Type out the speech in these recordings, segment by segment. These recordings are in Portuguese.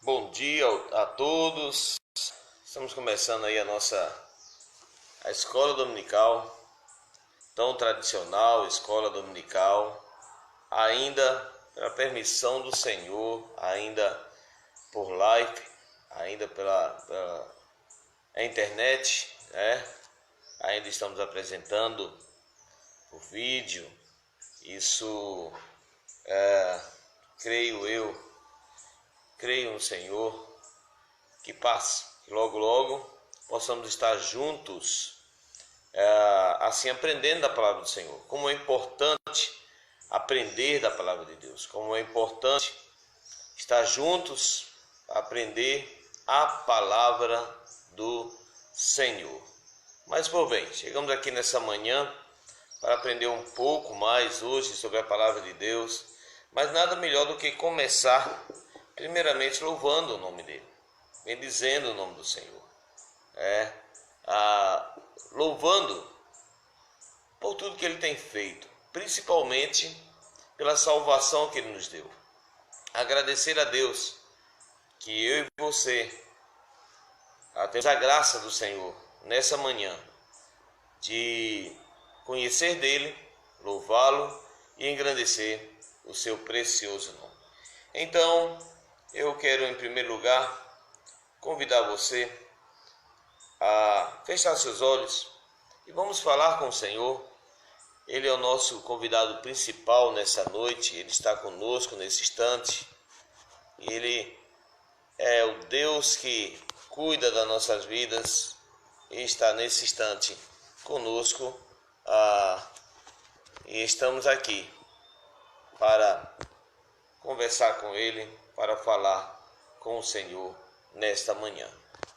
Bom dia a todos. Estamos começando aí a escola dominical, tão tradicional, escola dominical, ainda pela permissão do Senhor, ainda por live, ainda pela internet, né? Ainda estamos apresentando por vídeo. Isso creio no Senhor, que passe, que logo possamos estar juntos, assim aprendendo da palavra do Senhor. Como é importante aprender da palavra de Deus, como é importante estar juntos, aprender a palavra do Senhor. Mas por bem, chegamos aqui nessa manhã para aprender um pouco mais hoje sobre a palavra de Deus, mas nada melhor do que começar primeiramente louvando o nome dele, bendizendo o nome do Senhor, louvando por tudo que ele tem feito, principalmente pela salvação que ele nos deu. Agradecer a Deus que eu e você temos a graça do Senhor nessa manhã de conhecer dele, louvá-lo e engrandecer o seu precioso nome. Então, eu quero em primeiro lugar convidar você a fechar seus olhos e vamos falar com o Senhor. Ele é o nosso convidado principal nessa noite, ele está conosco nesse instante. Ele é o Deus que cuida das nossas vidas e está nesse instante conosco, e estamos aqui para conversar com ele, para falar com o Senhor nesta manhã.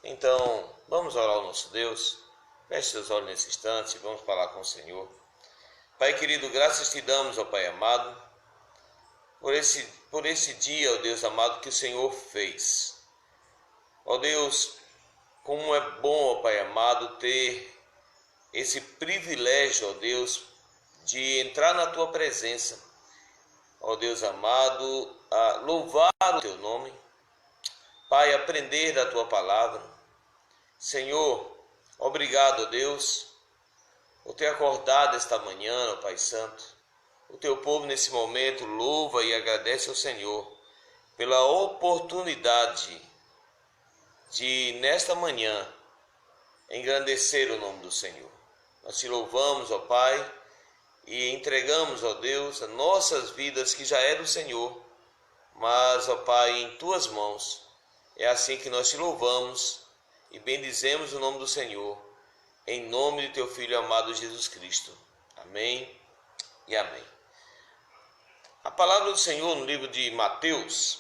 Então, vamos orar ao nosso Deus. Feche seus olhos nesse instante, vamos falar com o Senhor. Pai querido, graças te damos, ó Pai amado, por esse dia, ó Deus amado, que o Senhor fez. Ó Deus, como é bom, ó Pai amado, ter esse privilégio, ó Deus, de entrar na tua presença, ó Deus amado, a louvar o teu nome, Pai, aprender da tua palavra. Senhor, obrigado, ó Deus, por ter acordado esta manhã, ó Pai Santo. O teu povo nesse momento louva e agradece ao Senhor pela oportunidade de, nesta manhã, engrandecer o nome do Senhor. Nós te louvamos, ó Pai, e entregamos, ó Deus, as nossas vidas, que já é do Senhor, mas, ó Pai, em tuas mãos. É assim que nós te louvamos e bendizemos o nome do Senhor, em nome de teu Filho amado Jesus Cristo. Amém e amém. A palavra do Senhor no livro de Mateus,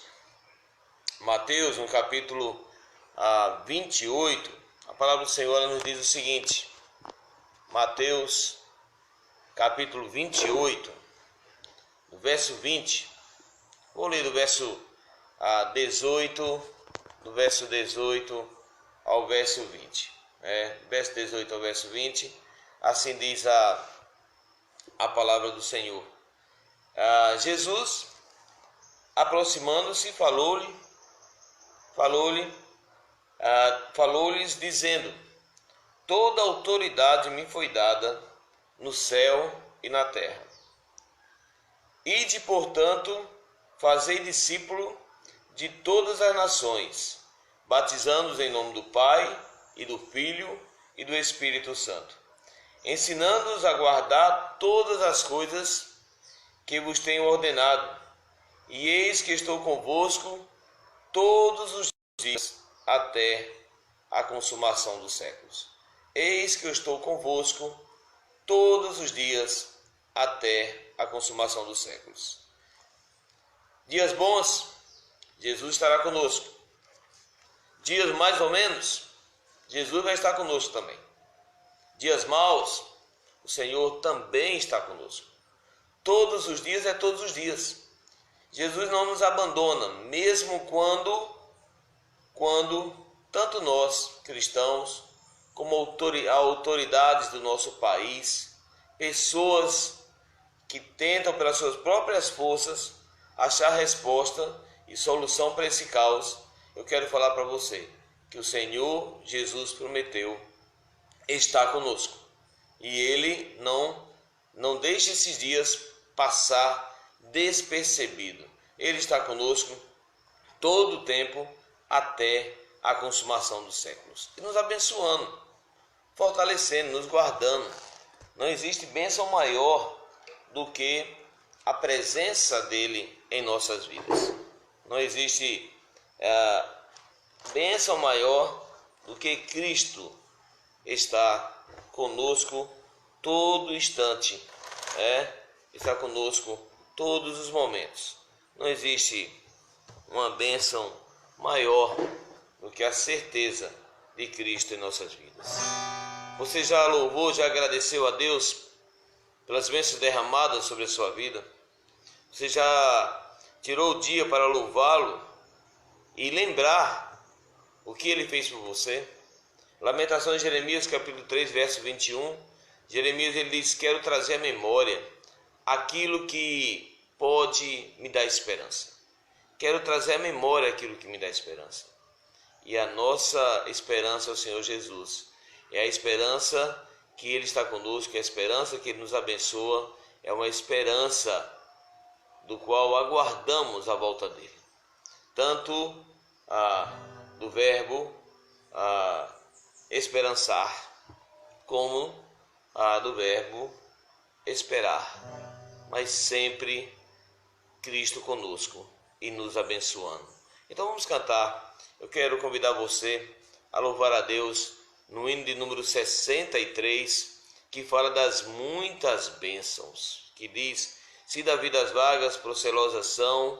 no capítulo 28, a palavra do Senhor nos diz o seguinte. Mateus, capítulo 28, do verso 20. Vou ler do verso 18, do verso 18 ao verso 20. Verso 18 ao verso 20, assim diz a palavra do Senhor. Jesus, aproximando-se, falou-lhes dizendo: toda autoridade me foi dada no céu e na terra. Ide, portanto, fazei discípulo de todas as nações, batizando-os em nome do Pai e do Filho e do Espírito Santo, ensinando-os a guardar todas as coisas que vos tenho ordenado. E eis que estou convosco todos os dias até a consumação dos séculos. Eis que eu estou convosco todos os dias até a consumação dos séculos. Dias bons, Jesus estará conosco. Dias mais ou menos, Jesus vai estar conosco também. Dias maus, o Senhor também está conosco. Todos os dias é todos os dias. Jesus não nos abandona, mesmo quando tanto nós, cristãos, como autoridades do nosso país, pessoas que tentam pelas suas próprias forças achar resposta e solução para esse caos, eu quero falar para você que o Senhor Jesus prometeu estar conosco. E Ele não deixa esses dias passar despercebido. Ele está conosco todo o tempo até a consumação dos séculos. E nos abençoando, fortalecendo, nos guardando. Não existe bênção maior do que a presença dele em nossas vidas. Não existe bênção maior do que Cristo está conosco todo instante, está conosco todos os momentos. Não existe uma bênção maior do que a certeza de Cristo em nossas vidas. Você já louvou, já agradeceu a Deus pelas bênçãos derramadas sobre a sua vida? Você já tirou o dia para louvá-lo e lembrar o que ele fez por você? Lamentações de Jeremias, capítulo 3, verso 21. Jeremias, ele diz: quero trazer à memória aquilo que pode me dar esperança. Quero trazer à memória aquilo que me dá esperança. E a nossa esperança é o Senhor Jesus. É a esperança que Ele está conosco, é a esperança que Ele nos abençoa, é uma esperança do qual aguardamos a volta dEle. Tanto do verbo esperançar, como do verbo esperar, mas sempre Cristo conosco e nos abençoando. Então vamos cantar. Eu quero convidar você a louvar a Deus no hino de número 63, que fala das muitas bênçãos, que diz: se da vida as vagas procelosas são,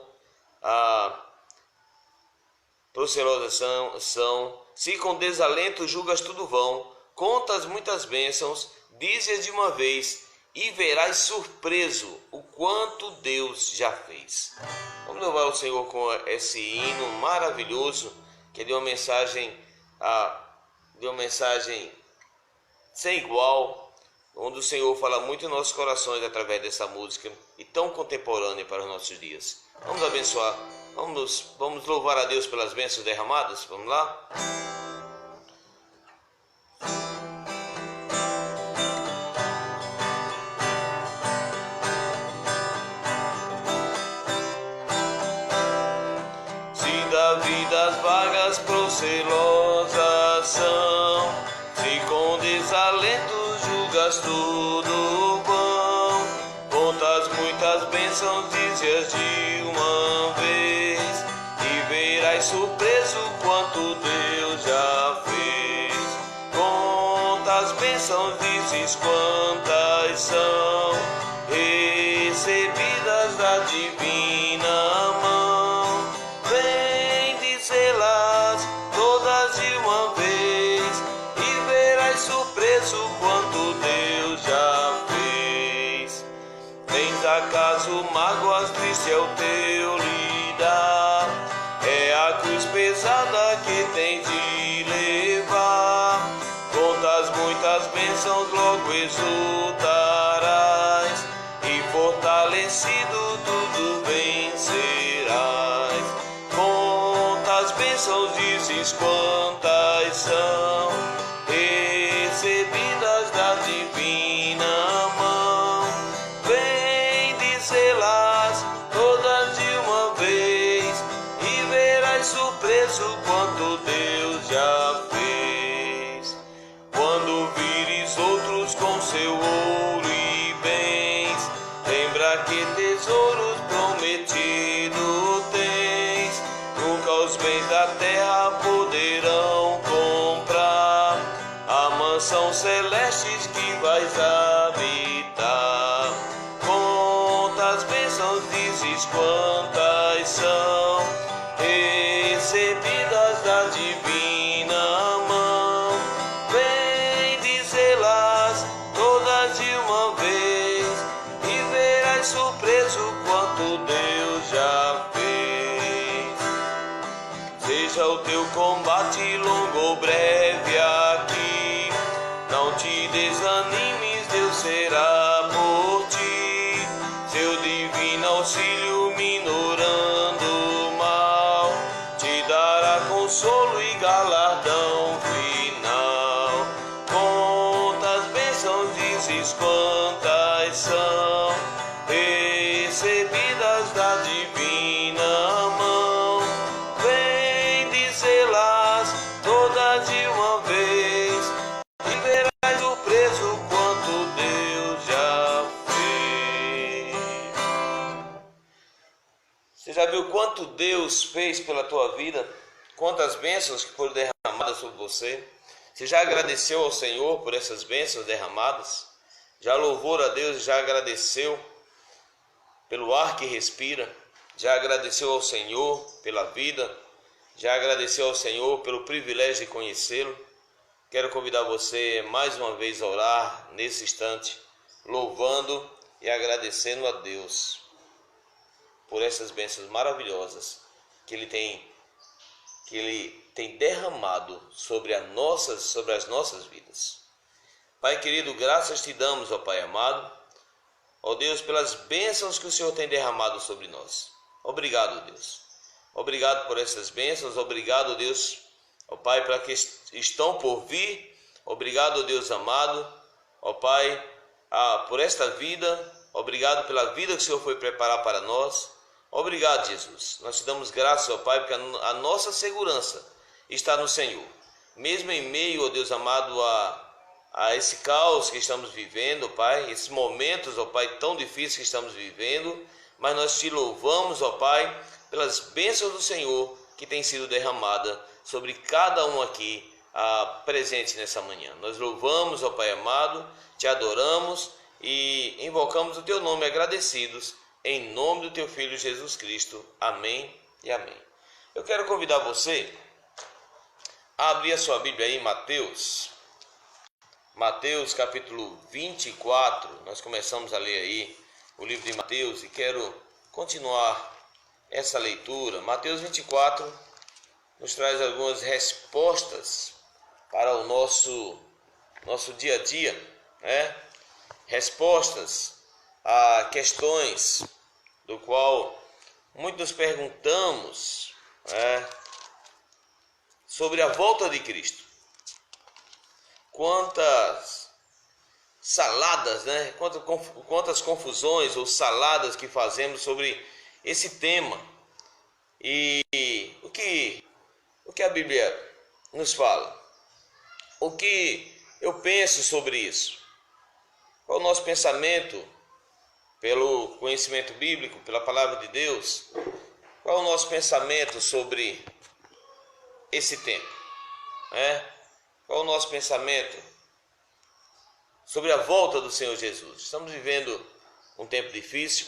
se com desalento julgas tudo vão, contas muitas bênçãos, dize-as de uma vez, e verás surpreso o quanto Deus já fez. Vamos louvar o Senhor com esse hino maravilhoso, que é de uma mensagem sem igual, onde o Senhor fala muito em nossos corações através dessa música e tão contemporânea para os nossos dias. Vamos abençoar, vamos louvar a Deus pelas bênçãos derramadas. Vamos lá? Vidas vagas procelosas são, se com desalento julgas tudo vão, contas muitas bênçãos, dize-as de uma vez, e verás surpreso quanto Deus já fez. Contas bênçãos, dizes quantas são, recebidas da divina mão. Todas de uma vez, e verás surpreso quanto Deus já fez. Tens acaso mágoas, triste é o teu lidar, é a cruz pesada que tens de levar. Contas muitas bênçãos, logo exultarás, e fortalecido tudo vencerás. Quantas bênçãos, dizes quantas são, recebidas da divina mão. Vem dizê-las todas de uma vez, e verás surpreso quanto Deus já fez. Quando vires outros com seu ouro e bens, lembra que tesouros prometidos tens. Nunca os bens da terra poderão comprar a mansão celeste que vais habitar. Quantas bênçãos, dizes quantas são, recebidas da divina mão. Vem dizê-las todas de uma vez, e verás surpreso quanto Deus já fez. Seja o teu combate longo ou breve aqui, não te desanimes, Deus será por ti. Seu divino auxílio minorando o mal, te dará já viu quanto Deus fez pela tua vida? Quantas bênçãos que foram derramadas sobre você? Você já agradeceu ao Senhor por essas bênçãos derramadas? Já louvou a Deus, já agradeceu pelo ar que respira? Já agradeceu ao Senhor pela vida? Já agradeceu ao Senhor pelo privilégio de conhecê-lo? Quero convidar você mais uma vez a orar nesse instante, louvando e agradecendo a Deus por essas bênçãos maravilhosas que Ele tem derramado sobre as nossas vidas. Pai querido, graças te damos, ó Pai amado, ó Deus, pelas bênçãos que o Senhor tem derramado sobre nós. Obrigado, Deus. Obrigado por essas bênçãos, obrigado, Deus, ó Pai, para que estão por vir. Obrigado, Deus amado, ó Pai, por esta vida. Obrigado pela vida que o Senhor foi preparar para nós. Obrigado, Jesus. Nós te damos graças, ó Pai, porque a nossa segurança está no Senhor. Mesmo em meio, ó Deus amado, a esse caos que estamos vivendo, ó Pai, esses momentos, ó Pai, tão difíceis que estamos vivendo, mas nós te louvamos, ó Pai, pelas bênçãos do Senhor que tem sido derramada sobre cada um aqui presente nessa manhã. Nós louvamos, ó Pai amado, te adoramos e invocamos o teu nome agradecidos, em nome do teu Filho Jesus Cristo. Amém e amém. Eu quero convidar você a abrir a sua Bíblia aí em Mateus capítulo 24. Nós começamos a ler aí o livro de Mateus e quero continuar essa leitura. Mateus 24 nos traz algumas respostas para o nosso dia a dia, né? Respostas a questões do qual muitos nos perguntamos, né, sobre a volta de Cristo. Quantas saladas, né? Quantas confusões ou saladas que fazemos sobre esse tema. E o que a Bíblia nos fala? O que eu penso sobre isso? Qual o nosso pensamento pelo conhecimento bíblico, pela palavra de Deus? Qual o nosso pensamento sobre esse tempo? Qual o nosso pensamento sobre a volta do Senhor Jesus? Estamos vivendo um tempo difícil,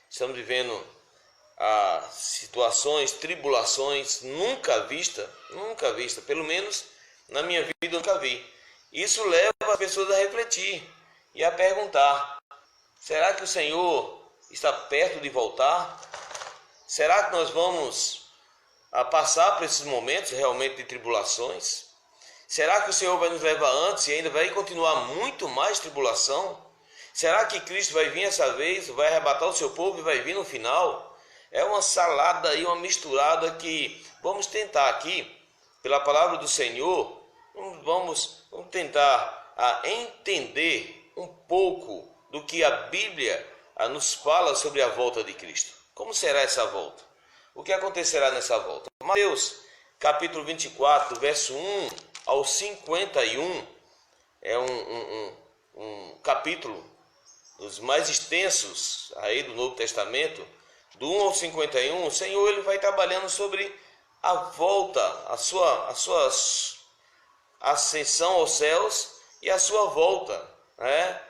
estamos vivendo situações, tribulações nunca vista, pelo menos na minha vida eu nunca vi. Isso leva as pessoas a refletir e a perguntar: será que o Senhor está perto de voltar? Será que nós vamos passar por esses momentos realmente de tribulações? Será que o Senhor vai nos levar antes e ainda vai continuar muito mais tribulação? Será que Cristo vai vir essa vez, vai arrebatar o seu povo e vai vir no final? É uma salada e uma misturada que vamos tentar aqui, pela palavra do Senhor, vamos tentar entender um pouco do que a Bíblia nos fala sobre a volta de Cristo. Como será essa volta? O que acontecerá nessa volta? Mateus capítulo 24, verso 1 ao 51, é um capítulo dos mais extensos aí do Novo Testamento. Do 1 ao 51, o Senhor ele vai trabalhando sobre a volta, a sua ascensão aos céus e a sua volta, né?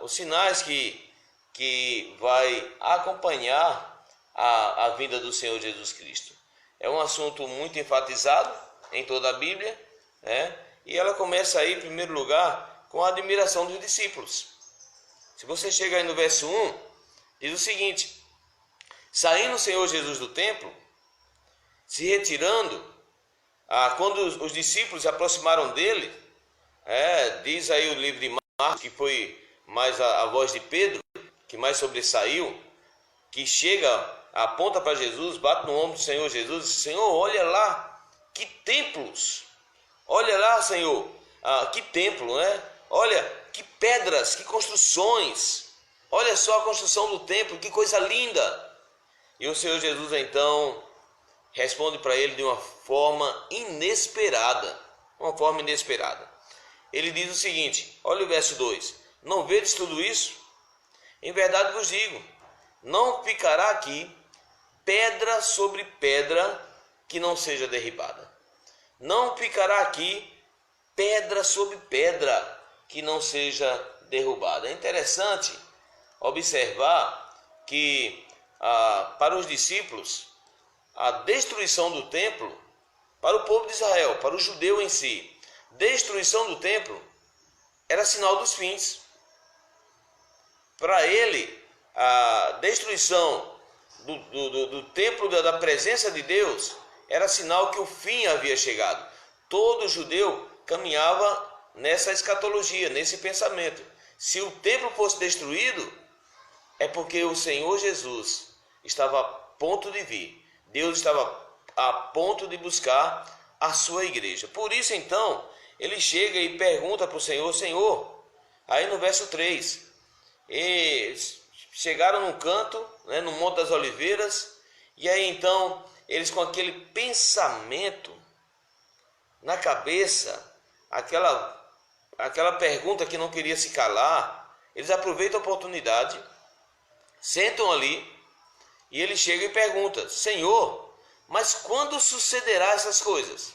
Os sinais que vai acompanhar a vinda do Senhor Jesus Cristo. É um assunto muito enfatizado em toda a Bíblia, né? E ela começa aí, em primeiro lugar, com a admiração dos discípulos. Se você chega aí no verso 1, diz o seguinte: saindo o Senhor Jesus do templo, se retirando, quando os discípulos se aproximaram dele, diz aí o livro de Marcos, que foi mais a voz de Pedro, que mais sobressaiu, que chega, aponta para Jesus, bate no ombro do Senhor Jesus e diz: Senhor, olha lá, que templos, olha lá, Senhor, que templo, né? Olha, que pedras, que construções, olha só a construção do templo, que coisa linda. E o Senhor Jesus então responde para ele de uma forma inesperada, Ele diz o seguinte, olha o verso 2: não vedes tudo isso? Em verdade vos digo, não ficará aqui pedra sobre pedra que não seja derribada. Não ficará aqui pedra sobre pedra que não seja derrubada. É interessante observar que para os discípulos, a destruição do templo, para o povo de Israel, para o judeu em si, destruição do templo era sinal dos fins. Para ele, a destruição do templo, da presença de Deus, era sinal que o fim havia chegado. Todo judeu caminhava nessa escatologia, nesse pensamento. Se o templo fosse destruído, é porque o Senhor Jesus estava a ponto de vir. Deus estava a ponto de buscar a sua igreja. Por isso, então, ele chega e pergunta para o Senhor, Senhor, aí no verso 3, eles chegaram num canto, né, no Monte das Oliveiras, e aí então, eles com aquele pensamento na cabeça, aquela pergunta que não queria se calar, eles aproveitam a oportunidade, sentam ali, e ele chega e pergunta, Senhor, mas quando sucederá essas coisas?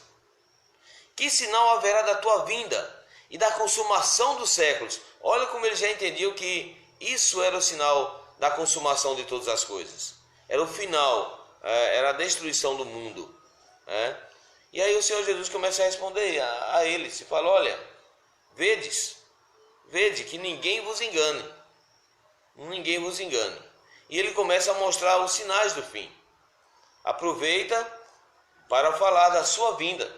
Que sinal haverá da tua vinda e da consumação dos séculos? Olha como ele já entendiam que isso era o sinal da consumação de todas as coisas. Era o final, era a destruição do mundo. E aí o Senhor Jesus começa a responder a eles, e fala, olha, vede que ninguém vos engane. Ninguém vos engane. E ele começa a mostrar os sinais do fim. Aproveita para falar da sua vinda,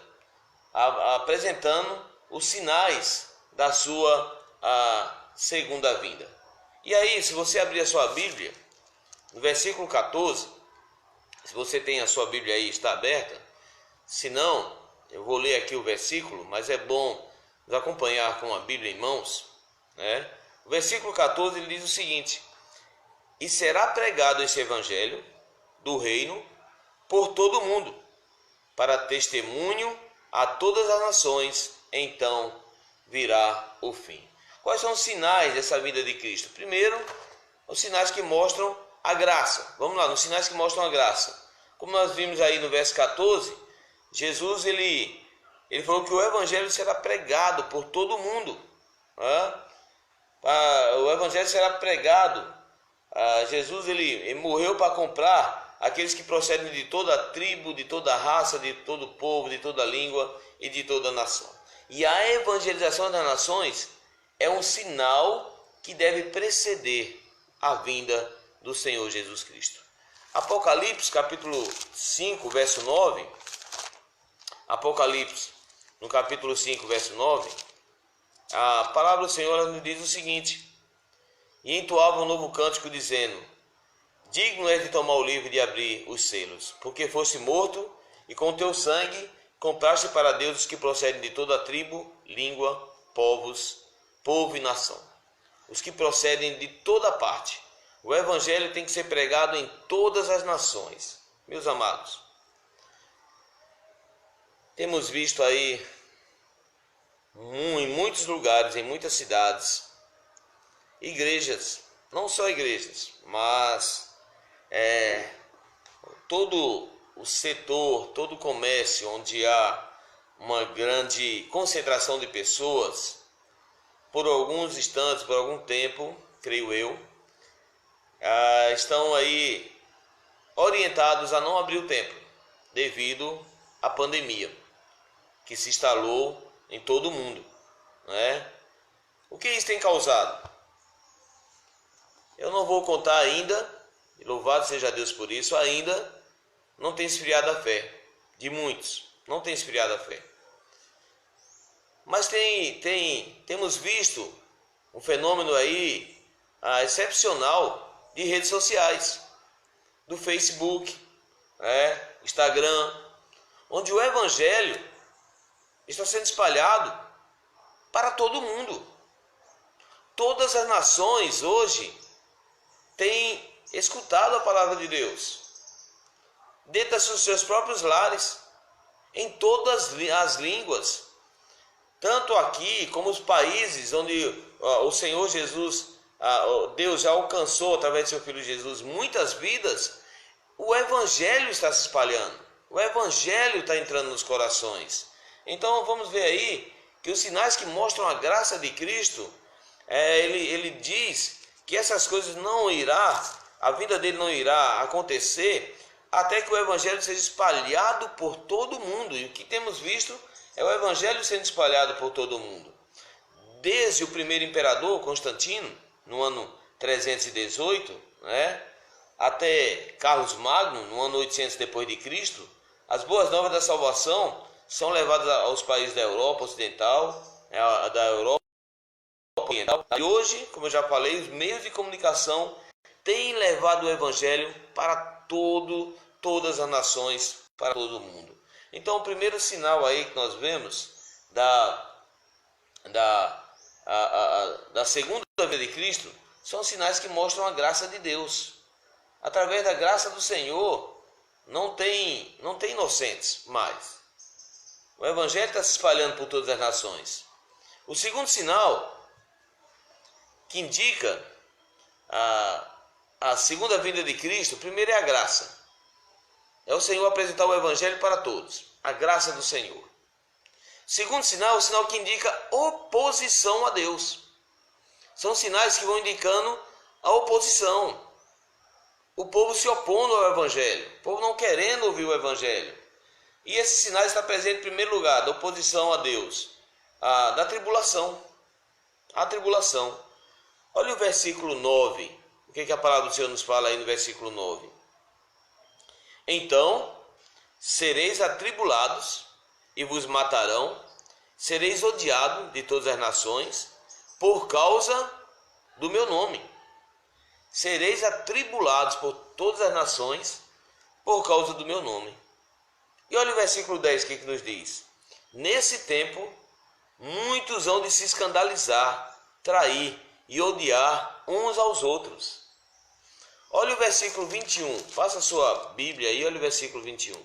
apresentando os sinais da sua segunda vinda. E aí, se você abrir a sua Bíblia, no versículo 14, se você tem a sua Bíblia aí, está aberta, se não, eu vou ler aqui o versículo, mas é bom nos acompanhar com a Bíblia em mãos, né? O versículo 14 ele diz o seguinte, e será pregado esse evangelho do reino por todo o mundo, para testemunho a todas as nações, então virá o fim. Quais são os sinais dessa vinda de Cristo? Primeiro, os sinais que mostram a graça. Vamos lá, nos sinais que mostram a graça. Como nós vimos aí no verso 14, Jesus ele falou que o evangelho será pregado por todo o mundo. O evangelho será pregado. Jesus ele morreu para comprar aqueles que procedem de toda a tribo, de toda a raça, de todo o povo, de toda a língua e de toda a nação. E a evangelização das nações é um sinal que deve preceder a vinda do Senhor Jesus Cristo. Apocalipse capítulo 5, verso 9. Apocalipse, no capítulo 5, verso 9, a palavra do Senhor nos diz o seguinte, e entoava um novo cântico dizendo, digno és de tomar o livro e de abrir os selos, porque foste morto e com teu sangue compraste para Deus os que procedem de toda a tribo, língua, povo e nação. Os que procedem de toda parte. O evangelho tem que ser pregado em todas as nações. Meus amados, temos visto aí em muitos lugares, em muitas cidades, igrejas, não só igrejas, mas todo o setor, todo o comércio onde há uma grande concentração de pessoas, por alguns instantes, por algum tempo, creio eu, estão aí orientados a não abrir o templo, devido à pandemia que se instalou em todo o mundo, né? O que isso tem causado? Eu não vou contar ainda, e louvado seja Deus por isso, ainda não tem esfriado a fé de muitos, não tem esfriado a fé. Mas temos visto um fenômeno aí excepcional de redes sociais, do Facebook, Instagram, onde o evangelho está sendo espalhado para todo mundo. Todas as nações hoje têm escutado a palavra de Deus, dentro dos seus próprios lares, em todas as línguas, tanto aqui como os países onde o Senhor Jesus, Deus já alcançou através de seu Filho Jesus muitas vidas. O evangelho evangelho está se espalhando, o evangelho está entrando nos corações. Então vamos ver aí que os sinais que mostram a graça de Cristo, ele diz que essas coisas a vida dele não irá acontecer até que o evangelho seja espalhado por todo mundo. E o que temos visto é o evangelho sendo espalhado por todo mundo. Desde o primeiro imperador, Constantino, no ano 318, até Carlos Magno, no ano 800 depois de Cristo, as boas novas da salvação são levadas aos países da Europa Ocidental, da Europa Oriental. E hoje, como eu já falei, os meios de comunicação têm levado o evangelho para todas as nações, para todo mundo. Então, o primeiro sinal aí que nós vemos da segunda vinda de Cristo são sinais que mostram a graça de Deus. Através da graça do Senhor, não tem inocentes mais. O evangelho está se espalhando por todas as nações. O segundo sinal que indica a segunda vinda de Cristo, primeiro é a graça. É o Senhor apresentar o evangelho para todos, a graça do Senhor. Segundo sinal, é o sinal que indica oposição a Deus. São sinais que vão indicando a oposição. O povo se opondo ao evangelho, o povo não querendo ouvir o evangelho. E esses sinais estão presentes em primeiro lugar, da oposição a Deus, da tribulação. A tribulação. Olha o versículo 9. O que a palavra do Senhor nos fala aí no versículo 9? Então, sereis atribulados e vos matarão, sereis odiados de todas as nações, por causa do meu nome. Sereis atribulados por todas as nações, por causa do meu nome. E olha o versículo 10, o que nos diz? Nesse tempo, muitos hão de se escandalizar, trair e odiar uns aos outros. Olha o versículo 21, faça a sua Bíblia aí, olha o versículo 21.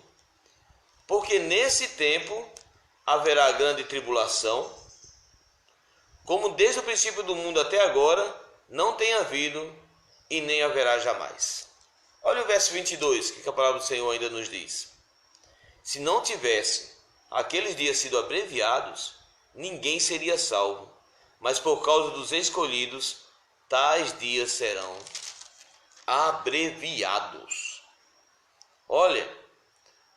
Porque nesse tempo haverá grande tribulação, como desde o princípio do mundo até agora, não tem havido e nem haverá jamais. Olha o verso 22, o que a palavra do Senhor ainda nos diz. Se não tivesse aqueles dias sido abreviados, ninguém seria salvo, mas por causa dos escolhidos, tais dias serão abreviados. Olha,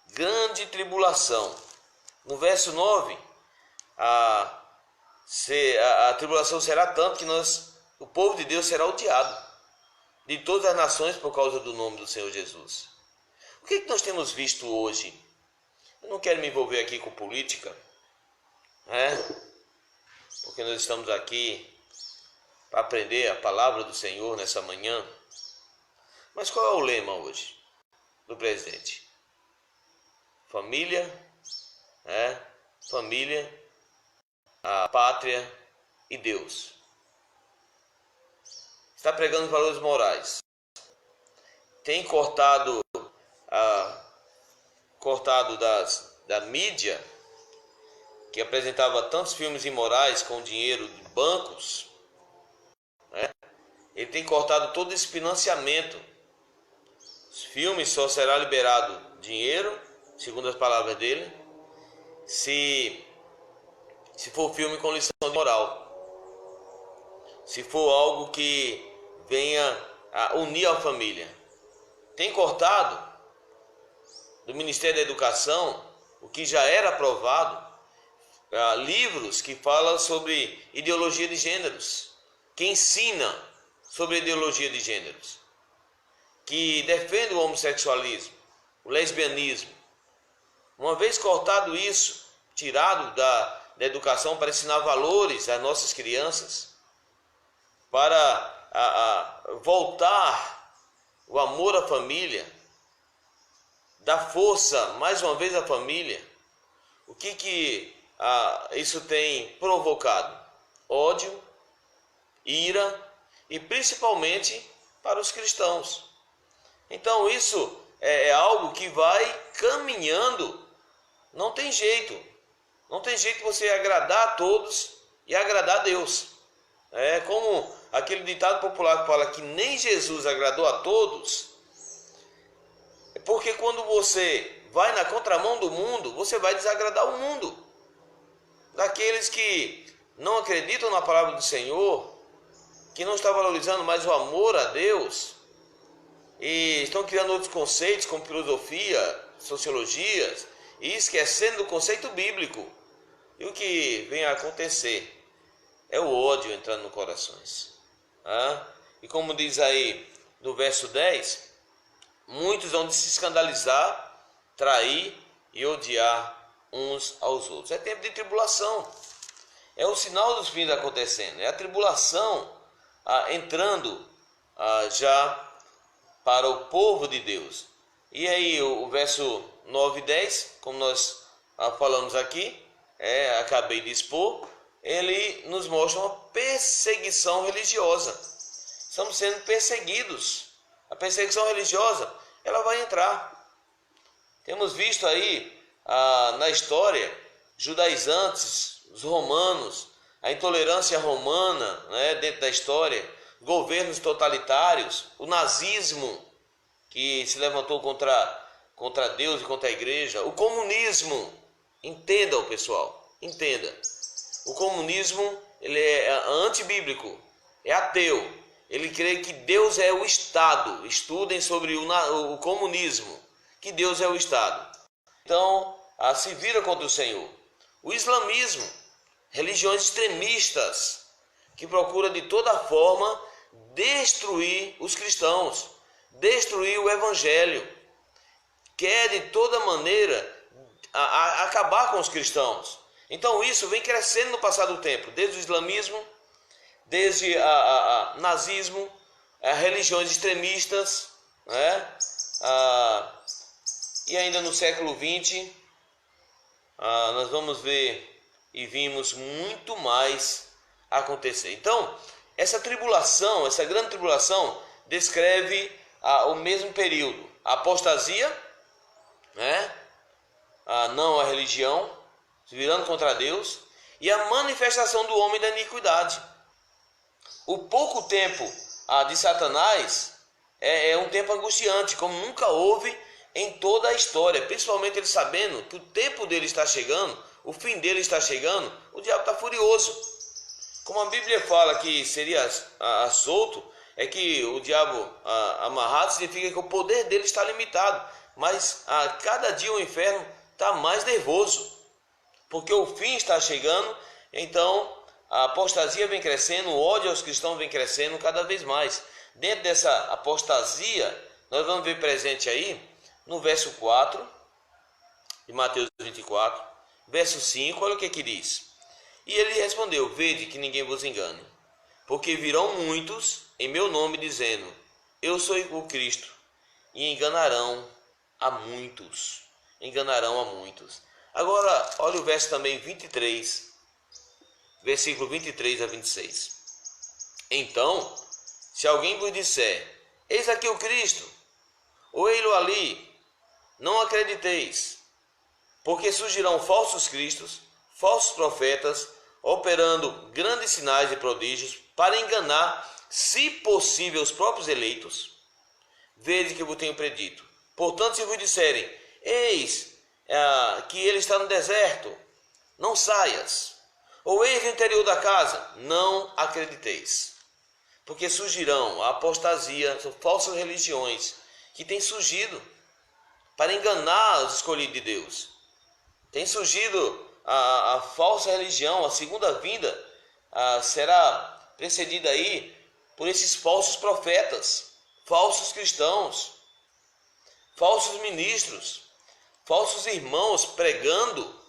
grande tribulação. No verso 9, a tribulação será tanto que o povo de Deus será odiado de todas as nações por causa do nome do Senhor Jesus. O que nós temos visto hoje? Eu não quero me envolver aqui com política, porque nós estamos aqui para aprender a palavra do Senhor nessa manhã. Mas qual é o lema hoje do presidente? Família, família, a pátria e Deus. Está pregando valores morais. Tem cortado da mídia, que apresentava tantos filmes imorais com dinheiro de bancos, ele tem cortado todo esse financiamento. Os filmes só será liberado dinheiro, segundo as palavras dele, se for filme com lição de moral, se for algo que venha a unir a família. Tem cortado do Ministério da Educação, o que já era aprovado, livros que falam sobre ideologia de gêneros, que ensina sobre ideologia de gêneros, que defende o homossexualismo, o lesbianismo. Uma vez cortado isso, tirado da educação para ensinar valores às nossas crianças, para voltar o amor à família, dar força mais uma vez à família, o que isso tem provocado? Ódio, ira e principalmente para os cristãos. Então isso é algo que vai caminhando, não tem jeito você agradar a todos e agradar a Deus. É como aquele ditado popular que fala que nem Jesus agradou a todos. Porque quando você vai na contramão do mundo, você vai desagradar o mundo. Daqueles que não acreditam na palavra do Senhor, que não estão valorizando mais o amor a Deus, e estão criando outros conceitos como filosofia, sociologias, e esquecendo do conceito bíblico. E o que vem a acontecer é o ódio entrando nos corações. E como diz aí no verso 10, muitos vão se escandalizar, trair e odiar uns aos outros. É tempo de tribulação. É o sinal dos fins acontecendo. É a tribulação entrando já para o povo de Deus. E aí o verso 9 e 10, como nós falamos aqui, acabei de expor, ele nos mostra uma perseguição religiosa. Estamos sendo perseguidos. A perseguição religiosa, ela vai entrar. Temos visto aí na história judaizantes, os romanos, a intolerância romana, né, dentro da história, governos totalitários, o nazismo que se levantou contra Deus e contra a igreja, o comunismo. Entenda, pessoal, entenda. O comunismo, ele é antibíblico, é ateu. Ele crê que Deus é o Estado. Estudem sobre o comunismo, que Deus é o Estado. Então, se vira contra o Senhor. O islamismo, religiões extremistas, que procuram de toda forma destruir os cristãos, destruir o evangelho, quer de toda maneira acabar com os cristãos. Então isso vem crescendo no passar do tempo, desde o islamismo, desde o nazismo, religiões extremistas, né? E ainda no século XX, nós vamos ver e vimos muito mais acontecer. Então, essa tribulação, essa grande tribulação, descreve o mesmo período: a apostasia, né? Não a religião, se virando contra Deus, e a manifestação do homem da iniquidade. O pouco tempo de Satanás é um tempo angustiante, como nunca houve em toda a história, principalmente ele sabendo que o tempo dele está chegando, o fim dele está chegando, o diabo está furioso. Como a Bíblia fala que seria solto, é que o diabo amarrado significa que o poder dele está limitado, mas a cada dia o inferno está mais nervoso, porque o fim está chegando. Então a apostasia vem crescendo, o ódio aos cristãos vem crescendo cada vez mais. Dentro dessa apostasia, nós vamos ver presente aí no verso 4 de Mateus 24, verso 5, olha o que diz. E ele respondeu: vede que ninguém vos engane, porque virão muitos em meu nome dizendo, eu sou o Cristo, e enganarão a muitos. Enganarão a muitos. Agora, olha o verso também 23, versículo 23 a 26. Então, se alguém vos disser, eis aqui o Cristo, ou ei-lo ali, não acrediteis, porque surgirão falsos cristos, falsos profetas, operando grandes sinais e prodígios, para enganar, se possível, os próprios eleitos. Vede que eu vos tenho predito. Portanto, se vos disserem, eis que ele está no deserto, não saias. Ou eis no interior da casa, não acrediteis. Porque surgirão a apostasia, são falsas religiões, que têm surgido para enganar os escolhidos de Deus. Tem surgido a falsa religião, a segunda vinda será precedida aí por esses falsos profetas, falsos cristãos, falsos ministros, falsos irmãos pregando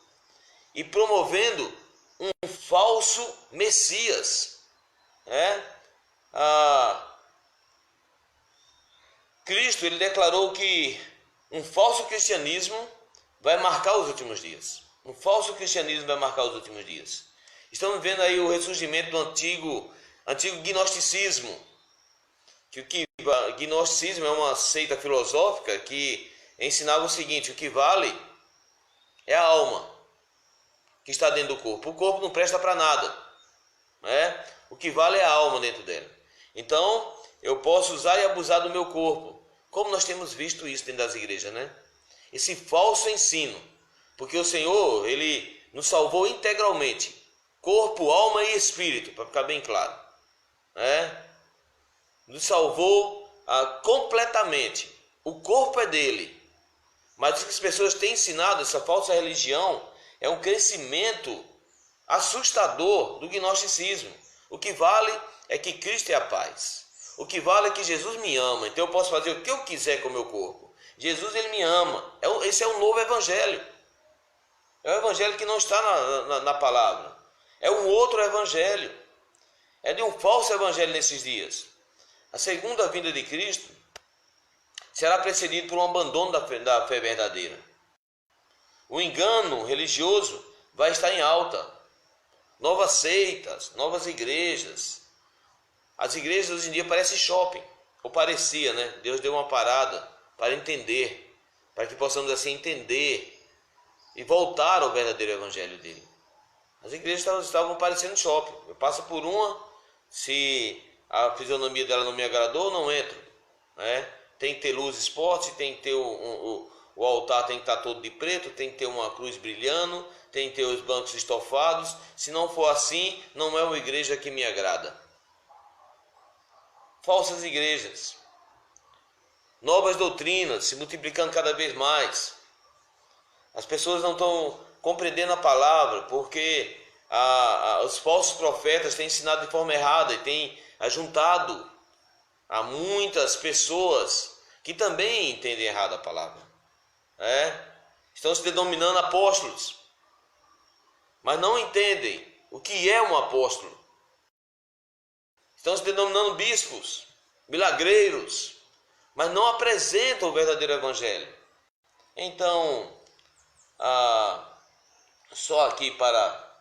e promovendo um falso Messias. Cristo, ele declarou que um falso cristianismo vai marcar os últimos dias. Um falso cristianismo vai marcar os últimos dias. Estamos vendo aí o ressurgimento do antigo gnosticismo. Que o gnosticismo é uma seita filosófica que ensinava o seguinte: o que vale é a alma que está dentro do corpo. O corpo não presta para nada, né? O que vale é a alma dentro dela. Então, eu posso usar e abusar do meu corpo, Como nós temos visto isso dentro das igrejas, né? Esse falso ensino. Porque o Senhor, Ele nos salvou integralmente. Corpo, alma e espírito, para ficar bem claro. Nos salvou completamente. O corpo é dele. Mas o que as pessoas têm ensinado, essa falsa religião, é um crescimento assustador do gnosticismo. O que vale é que Cristo é a paz. O que vale é que Jesus me ama. Então eu posso fazer o que eu quiser com o meu corpo. Jesus, ele me ama. Esse é um novo evangelho. É um evangelho que não está na palavra. É um outro evangelho. É de um falso evangelho nesses dias. A segunda vinda de Cristo será precedido por um abandono da fé verdadeira. O engano religioso vai estar em alta. Novas seitas, novas igrejas. As igrejas hoje em dia parecem shopping. Ou parecia, né? Deus deu uma parada para entender. Para que possamos assim entender e voltar ao verdadeiro evangelho dele. As igrejas estavam parecendo shopping. Eu passo por uma, se a fisionomia dela não me agradou, não entro. Tem que ter luz esporte, tem que ter o altar tem que estar todo de preto, tem que ter uma cruz brilhando, tem que ter os bancos estofados. Se não for assim, não é uma igreja que me agrada. Falsas igrejas. Novas doutrinas se multiplicando cada vez mais. As pessoas não estão compreendendo a palavra porque os falsos profetas têm ensinado de forma errada e têm ajuntado a muitas pessoas que também entendem errado a palavra. Estão se denominando apóstolos, mas não entendem o que é um apóstolo. Estão se denominando bispos, milagreiros, mas não apresentam o verdadeiro evangelho. Então, só aqui para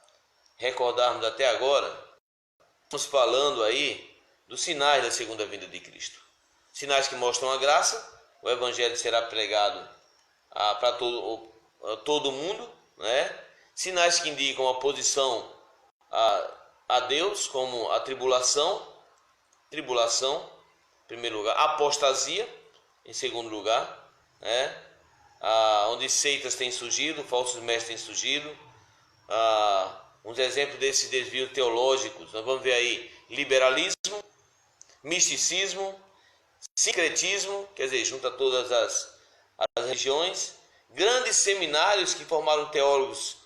recordarmos até agora, estamos falando aí dos sinais da segunda vinda de Cristo. Sinais que mostram a graça, o evangelho será pregado para todo mundo, né? Sinais que indicam a posição a Deus, como a tribulação, em primeiro lugar, apostasia, em segundo lugar, onde seitas têm surgido, falsos mestres têm surgido. Uns exemplos desses desvios teológicos, nós vamos ver aí liberalismo, misticismo, sincretismo, quer dizer, junta todas as religiões. Grandes seminários que formaram teólogos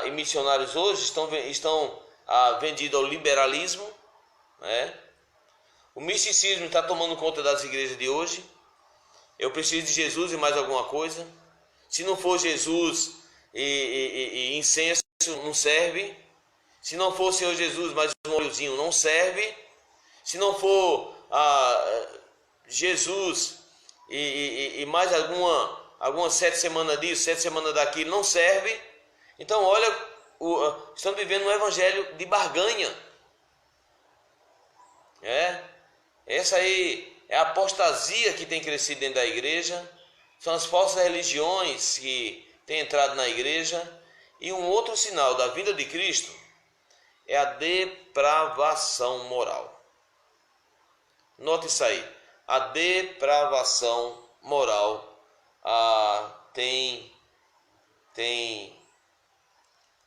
e missionários hoje estão vendidos ao liberalismo. O misticismo está tomando conta das igrejas de hoje. Eu preciso de Jesus e mais alguma coisa. Se não for Jesus e incenso, não serve. Se não for o Senhor Jesus, mais um óleozinho, não serve. Se não for Jesus e mais algumas 7 semanas disso, 7 semanas daquilo, não serve. Então, olha, estamos vivendo um evangelho de barganha. Essa aí é a apostasia que tem crescido dentro da igreja. São as falsas religiões que têm entrado na igreja. E um outro sinal da vinda de Cristo é a depravação moral. Note isso aí. A depravação moral tem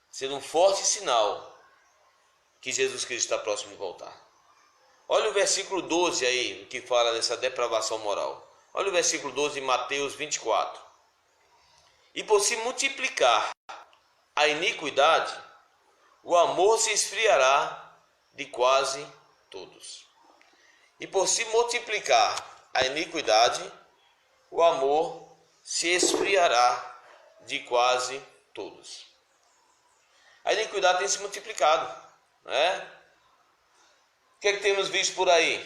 sido um forte sinal que Jesus Cristo está próximo de voltar. Olha o versículo 12 aí, que fala dessa depravação moral. Olha o versículo 12 de Mateus 24. E por se multiplicar a iniquidade, o amor se esfriará de quase todos. E por se multiplicar a iniquidade, o amor se esfriará de quase todos. A iniquidade tem se multiplicado, O que é que temos visto por aí?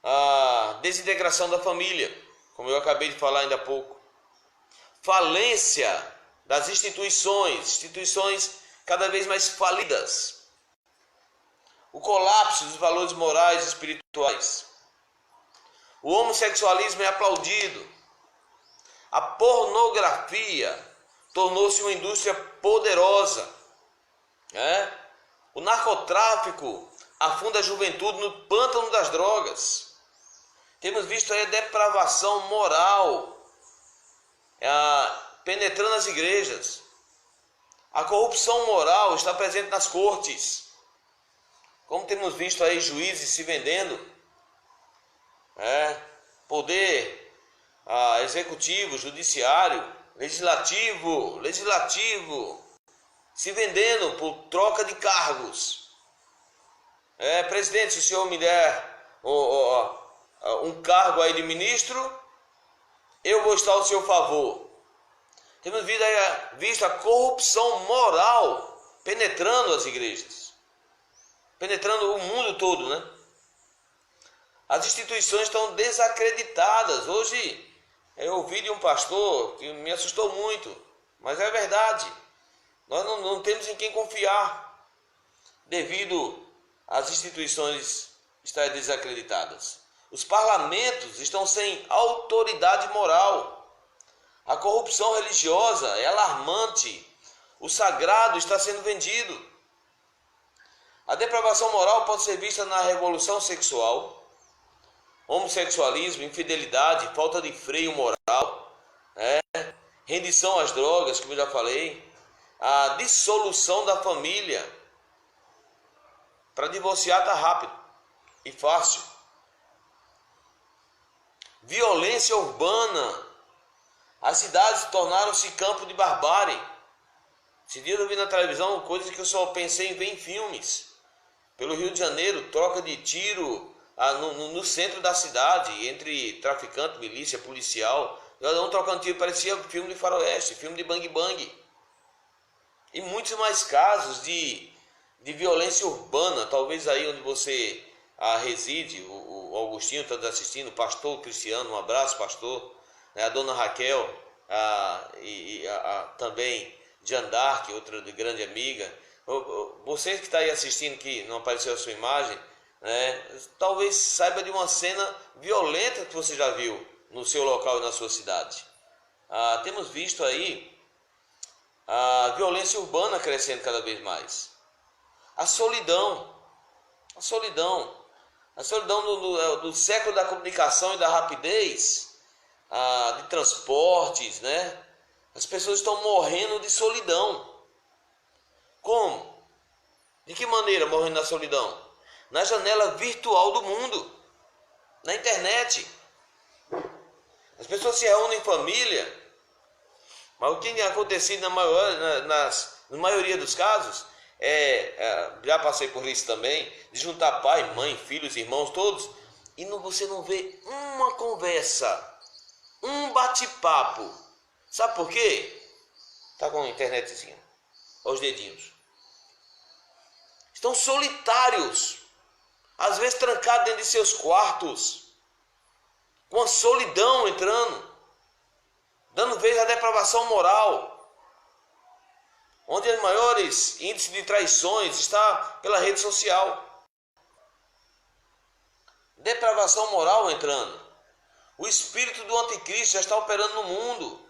A desintegração da família, como eu acabei de falar ainda há pouco. Falência das instituições cada vez mais falidas. O colapso dos valores morais e espirituais. O homossexualismo é aplaudido. A pornografia tornou-se uma indústria poderosa. O narcotráfico afunda a juventude no pântano das drogas. Temos visto aí a depravação moral penetrando as igrejas. A corrupção moral está presente nas cortes. Como temos visto aí juízes se vendendo, poder executivo, judiciário, legislativo, se vendendo por troca de cargos. Presidente, se o senhor me der um cargo aí de ministro, eu vou estar ao seu favor. Temos visto a corrupção moral penetrando as igrejas, penetrando o mundo todo, né? As instituições estão desacreditadas. Hoje eu ouvi de um pastor que me assustou muito, mas é verdade. Nós não temos em quem confiar, devido às instituições estarem desacreditadas. Os parlamentos estão sem autoridade moral. A corrupção religiosa é alarmante. O sagrado está sendo vendido. A depravação moral pode ser vista na revolução sexual, homossexualismo, infidelidade, falta de freio moral, rendição às drogas, como eu já falei, a dissolução da família. Para divorciar está rápido e fácil. Violência urbana. As cidades tornaram-se campo de barbárie. Esse dia eu vi na televisão coisas que eu só pensei em ver em filmes. Pelo Rio de Janeiro, troca de tiro no centro da cidade, entre traficante, milícia, policial. Cada um trocando tiro, parecia filme de faroeste, filme de bang bang. E muitos mais casos de violência urbana, talvez aí onde você reside, o Augustinho está assistindo, o pastor Cristiano, um abraço, pastor. A dona Raquel, também Jeanne d'Arc, outra grande amiga. Você que está aí assistindo, que não apareceu a sua imagem, talvez saiba de uma cena violenta que você já viu no seu local e na sua cidade. Temos visto aí a violência urbana crescendo cada vez mais. A solidão do século da comunicação e da rapidez, de transportes, né? As pessoas estão morrendo de solidão. Como? De que maneira morrendo na solidão? Na janela virtual do mundo, na internet. As pessoas se reúnem em família, mas o que tem acontecido na maioria dos casos já passei por isso também, de juntar pai, mãe, filhos, irmãos, todos, e você não vê uma conversa, um bate-papo. Sabe por quê? Tá com a internetzinha aos dedinhos. Estão solitários, às vezes trancados dentro de seus quartos, com a solidão entrando, dando vez à depravação moral, onde os maiores índices de traições está pela rede social. Depravação moral entrando. O espírito do anticristo já está operando no mundo.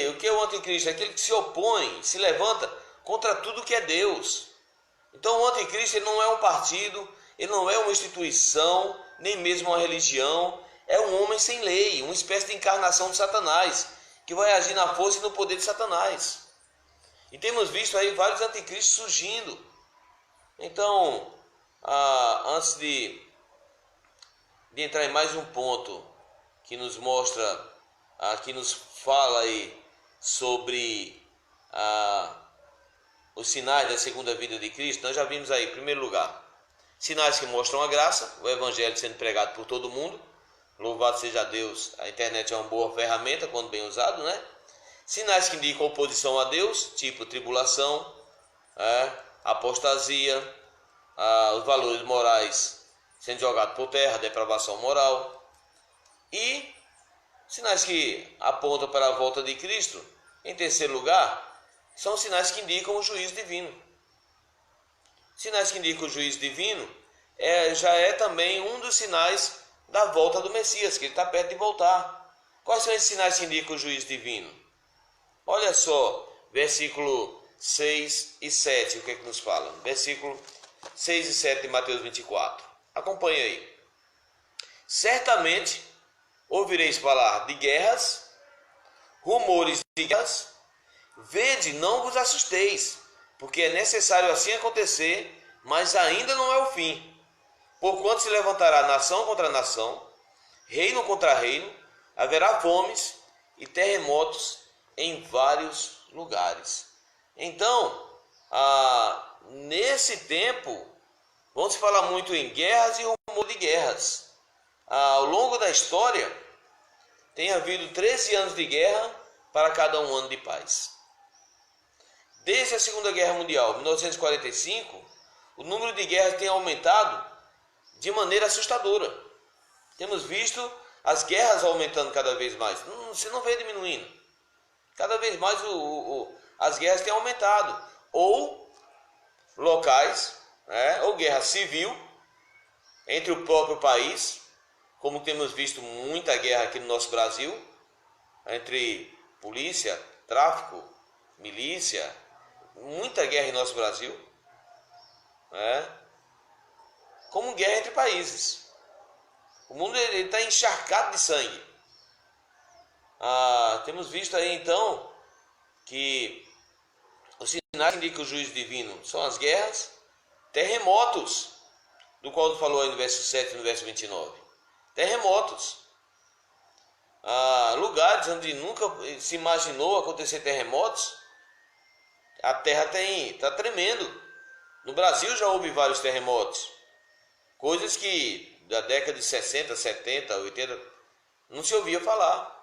O que é o anticristo? É aquele que se opõe, se levanta contra tudo que é Deus. Então o anticristo ele não é um partido, ele não é uma instituição, nem mesmo uma religião. É um homem sem lei, uma espécie de encarnação de Satanás, que vai agir na força e no poder de Satanás. E temos visto aí vários anticristos surgindo. Então, antes de entrar em mais um ponto que nos mostra, que nos fala aí sobre os sinais da segunda vinda de Cristo, nós já vimos aí, em primeiro lugar, sinais que mostram a graça, o evangelho sendo pregado por todo mundo. Louvado seja Deus, a internet é uma boa ferramenta quando bem usado, né? Sinais que indicam oposição a Deus, tipo tribulação, apostasia, os valores morais sendo jogados por terra, depravação moral. E sinais que apontam para a volta de Cristo, em terceiro lugar, são sinais que indicam o juízo divino. Sinais que indicam o juízo divino já é também um dos sinais da volta do Messias, que ele está perto de voltar. Quais são esses sinais que indicam o juízo divino? Olha só, versículo 6 e 7, o que é que nos fala? Versículo 6 e 7 de Mateus 24. Acompanhe aí. certamente ouvireis falar de guerras, rumores de guerras. Vede, não vos assusteis, porque é necessário assim acontecer, mas ainda não é o fim. Porquanto se levantará nação contra nação, reino contra reino, haverá fomes e terremotos em vários lugares. Então, nesse tempo, vamos falar muito em guerras e rumor de guerras. Ao longo da história, tem havido 13 anos de guerra para cada um ano de paz. Desde a Segunda Guerra Mundial, 1945, o número de guerras tem aumentado de maneira assustadora. Temos visto as guerras aumentando cada vez mais. Você não vê diminuindo. Cada vez mais as guerras têm aumentado. Ou locais, ou guerra civil entre o próprio país, como temos visto muita guerra aqui no nosso Brasil, entre polícia, tráfico, milícia, muita guerra em nosso Brasil, como guerra entre países. O mundo está encharcado de sangue. Temos visto aí então que os sinais que indicam o juízo divino são as guerras, terremotos, do qual falou aí no verso 7 e no verso 29. Terremotos. Lugares onde nunca se imaginou acontecer terremotos, a terra está tremendo. No Brasil já houve vários terremotos, coisas que da década de 60, 70, 80 não se ouvia falar.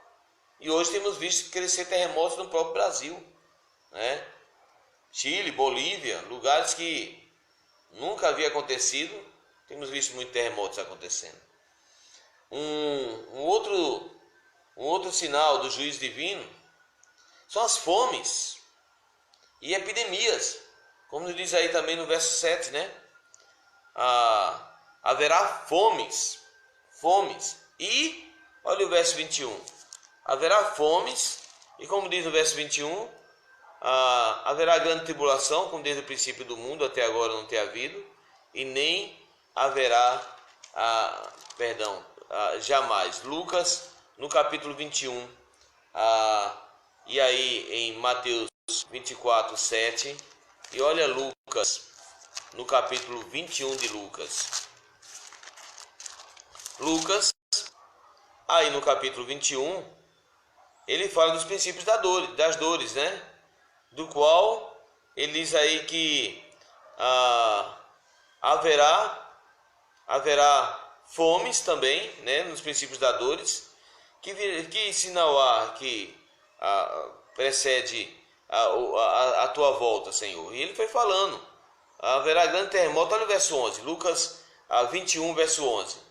E hoje temos visto crescer terremotos no próprio Brasil, Chile, Bolívia, lugares que nunca havia acontecido, temos visto muitos terremotos acontecendo. Um outro sinal do juízo divino são as fomes e epidemias, como diz aí também no verso 7, haverá fomes, e olha o verso 21, haverá fomes, e como diz no verso 21, haverá grande tribulação, como desde o princípio do mundo até agora não tem havido, e nem haverá, jamais. Lucas, no capítulo 21, e aí em Mateus 24, 7, e olha Lucas, no capítulo 21 de Lucas. Lucas, aí no capítulo 21, ele fala dos princípios das dores, do qual ele diz aí que haverá fomes também, nos princípios das dores, que sinal há que precede a tua volta, Senhor. E ele foi falando, haverá grande terremoto, olha o verso 11, Lucas 21, verso 11.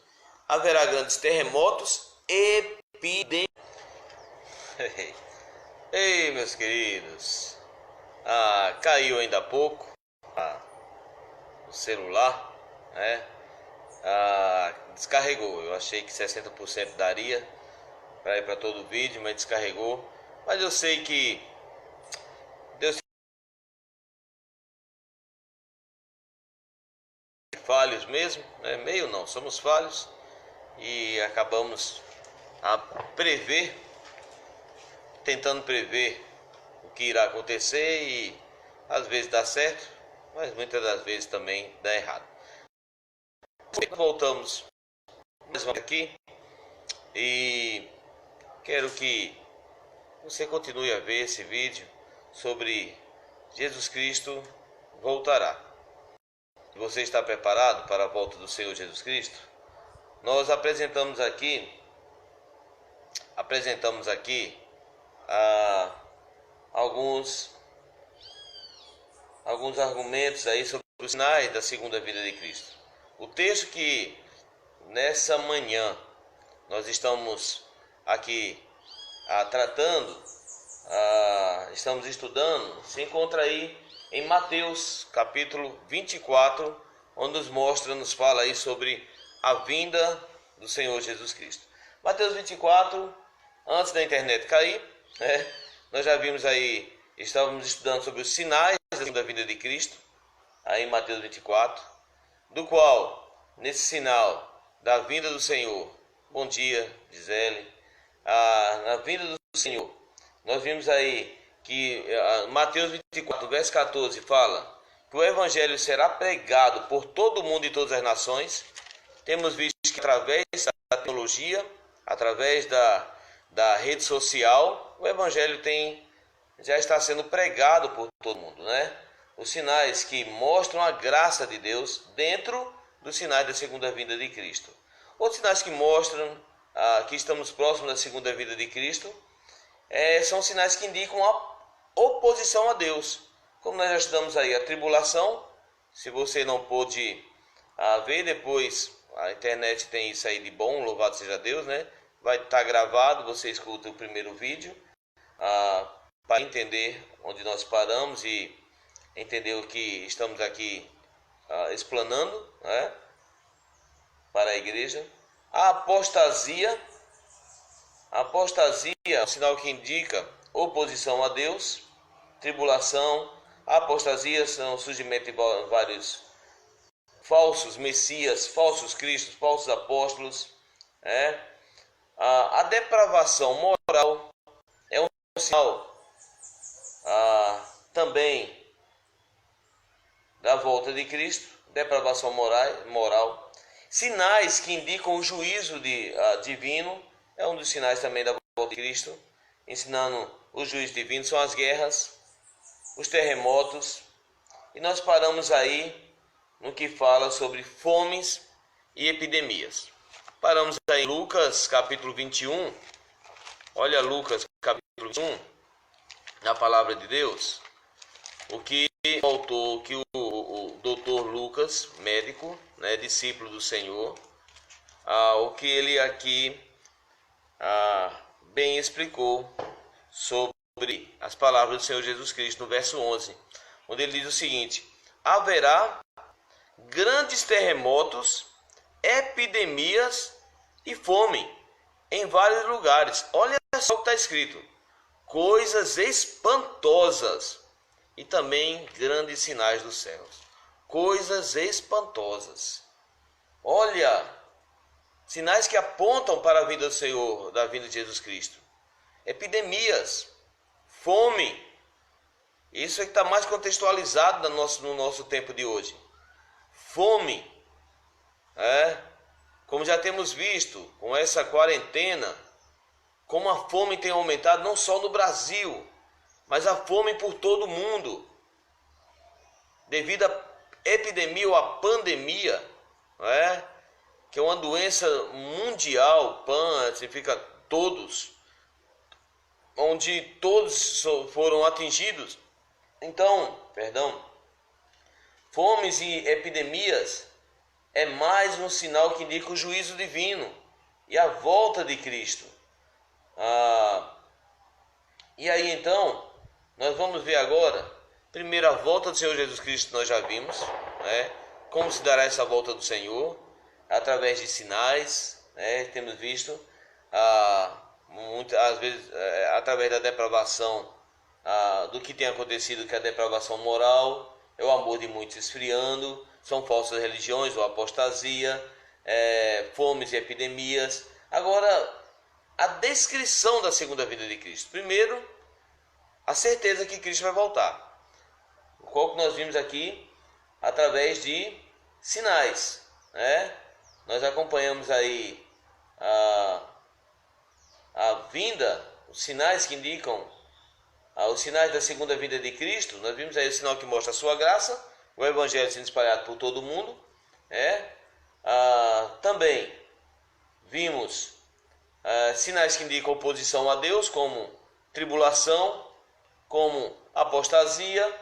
Haverá grandes terremotos, epidemias. Ei, meus queridos, caiu ainda há pouco o celular, descarregou. Eu achei que 60% daria para ir para todo o vídeo, mas descarregou. Mas eu sei que Deus é falhos mesmo, meio não, somos falhos e acabamos tentando prever o que irá acontecer, e às vezes dá certo, mas muitas das vezes também dá errado. Voltamos mais uma vez aqui e quero que você continue a ver esse vídeo sobre Jesus Cristo voltará. Você está preparado para a volta do Senhor Jesus Cristo? Nós apresentamos aqui alguns argumentos aí sobre os sinais da segunda vinda de Cristo. O texto que nessa manhã nós estamos aqui estamos estudando, se encontra aí em Mateus capítulo 24, onde nos fala aí sobre a vinda do Senhor Jesus Cristo. Mateus 24, antes da internet cair, nós já vimos aí, estávamos estudando sobre os sinais da vinda de Cristo, aí em Mateus 24, do qual, nesse sinal da vinda do Senhor, bom dia, Gisele. Na vinda do Senhor, nós vimos aí que Mateus 24, verso 14 fala que o Evangelho será pregado por todo mundo e todas as nações. Temos visto que através da tecnologia, através da rede social, o Evangelho já está sendo pregado por todo mundo, né? Os sinais que mostram a graça de Deus dentro dos sinais da segunda vinda de Cristo. Outros sinais que mostram que estamos próximos da segunda vinda de Cristo são sinais que indicam a oposição a Deus. Como nós já estudamos aí, a tribulação. Se você não pôde ver, depois a internet tem isso aí de bom, louvado seja Deus, né? Vai estar gravado, você escuta o primeiro vídeo para entender onde nós paramos e entender o que estamos aqui explanando, né, para a igreja. A apostasia é um sinal que indica oposição a Deus. Tribulação, a apostasia são o surgimento de vários falsos messias, falsos cristos, falsos apóstolos. A depravação moral é um sinal também da volta de Cristo. Depravação moral. Sinais que indicam o juízo divino é um dos sinais também da volta de Cristo, ensinando o juízo divino. São as guerras, os terremotos, e nós paramos aí no que fala sobre fomes e epidemias. Paramos aí em Lucas capítulo 21. Olha Lucas capítulo 21, na palavra de Deus, o que faltou, que o doutor Lucas, médico, né, discípulo do Senhor, o que ele aqui bem explicou sobre as palavras do Senhor Jesus Cristo, no verso 11, onde ele diz o seguinte: haverá grandes terremotos, epidemias e fome em vários lugares. Olha só o que está escrito: coisas espantosas e também grandes sinais dos céus. Coisas espantosas. Olha, sinais que apontam para a vinda do Senhor, da vinda de Jesus Cristo. Epidemias, fome. Isso é que está mais contextualizado no nosso tempo de hoje. Fome. Como já temos visto com essa quarentena, como a fome tem aumentado não só no Brasil, mas a fome por todo o mundo, devido à epidemia ou à pandemia, que é uma doença mundial. Pan significa todos, onde todos foram atingidos. Então, fomes e epidemias é mais um sinal que indica o juízo divino e a volta de Cristo. E aí então, nós vamos ver agora, primeiro a volta do Senhor Jesus Cristo. Nós já vimos, como se dará essa volta do Senhor, através de sinais, temos visto, muitas vezes, através da depravação, do que tem acontecido, que é a depravação moral, é o amor de muitos esfriando, são falsas religiões ou apostasia, fomes e epidemias. Agora, a descrição da segunda vinda de Cristo. Primeiro, a certeza que Cristo vai voltar. O qual que nós vimos aqui através de sinais, Nós acompanhamos aí a vinda, os sinais que indicam os sinais da segunda vinda de Cristo. Nós vimos aí o sinal que mostra a sua graça, o Evangelho sendo espalhado por todo o mundo. Também vimos sinais que indicam oposição a Deus, como tribulação, como apostasia,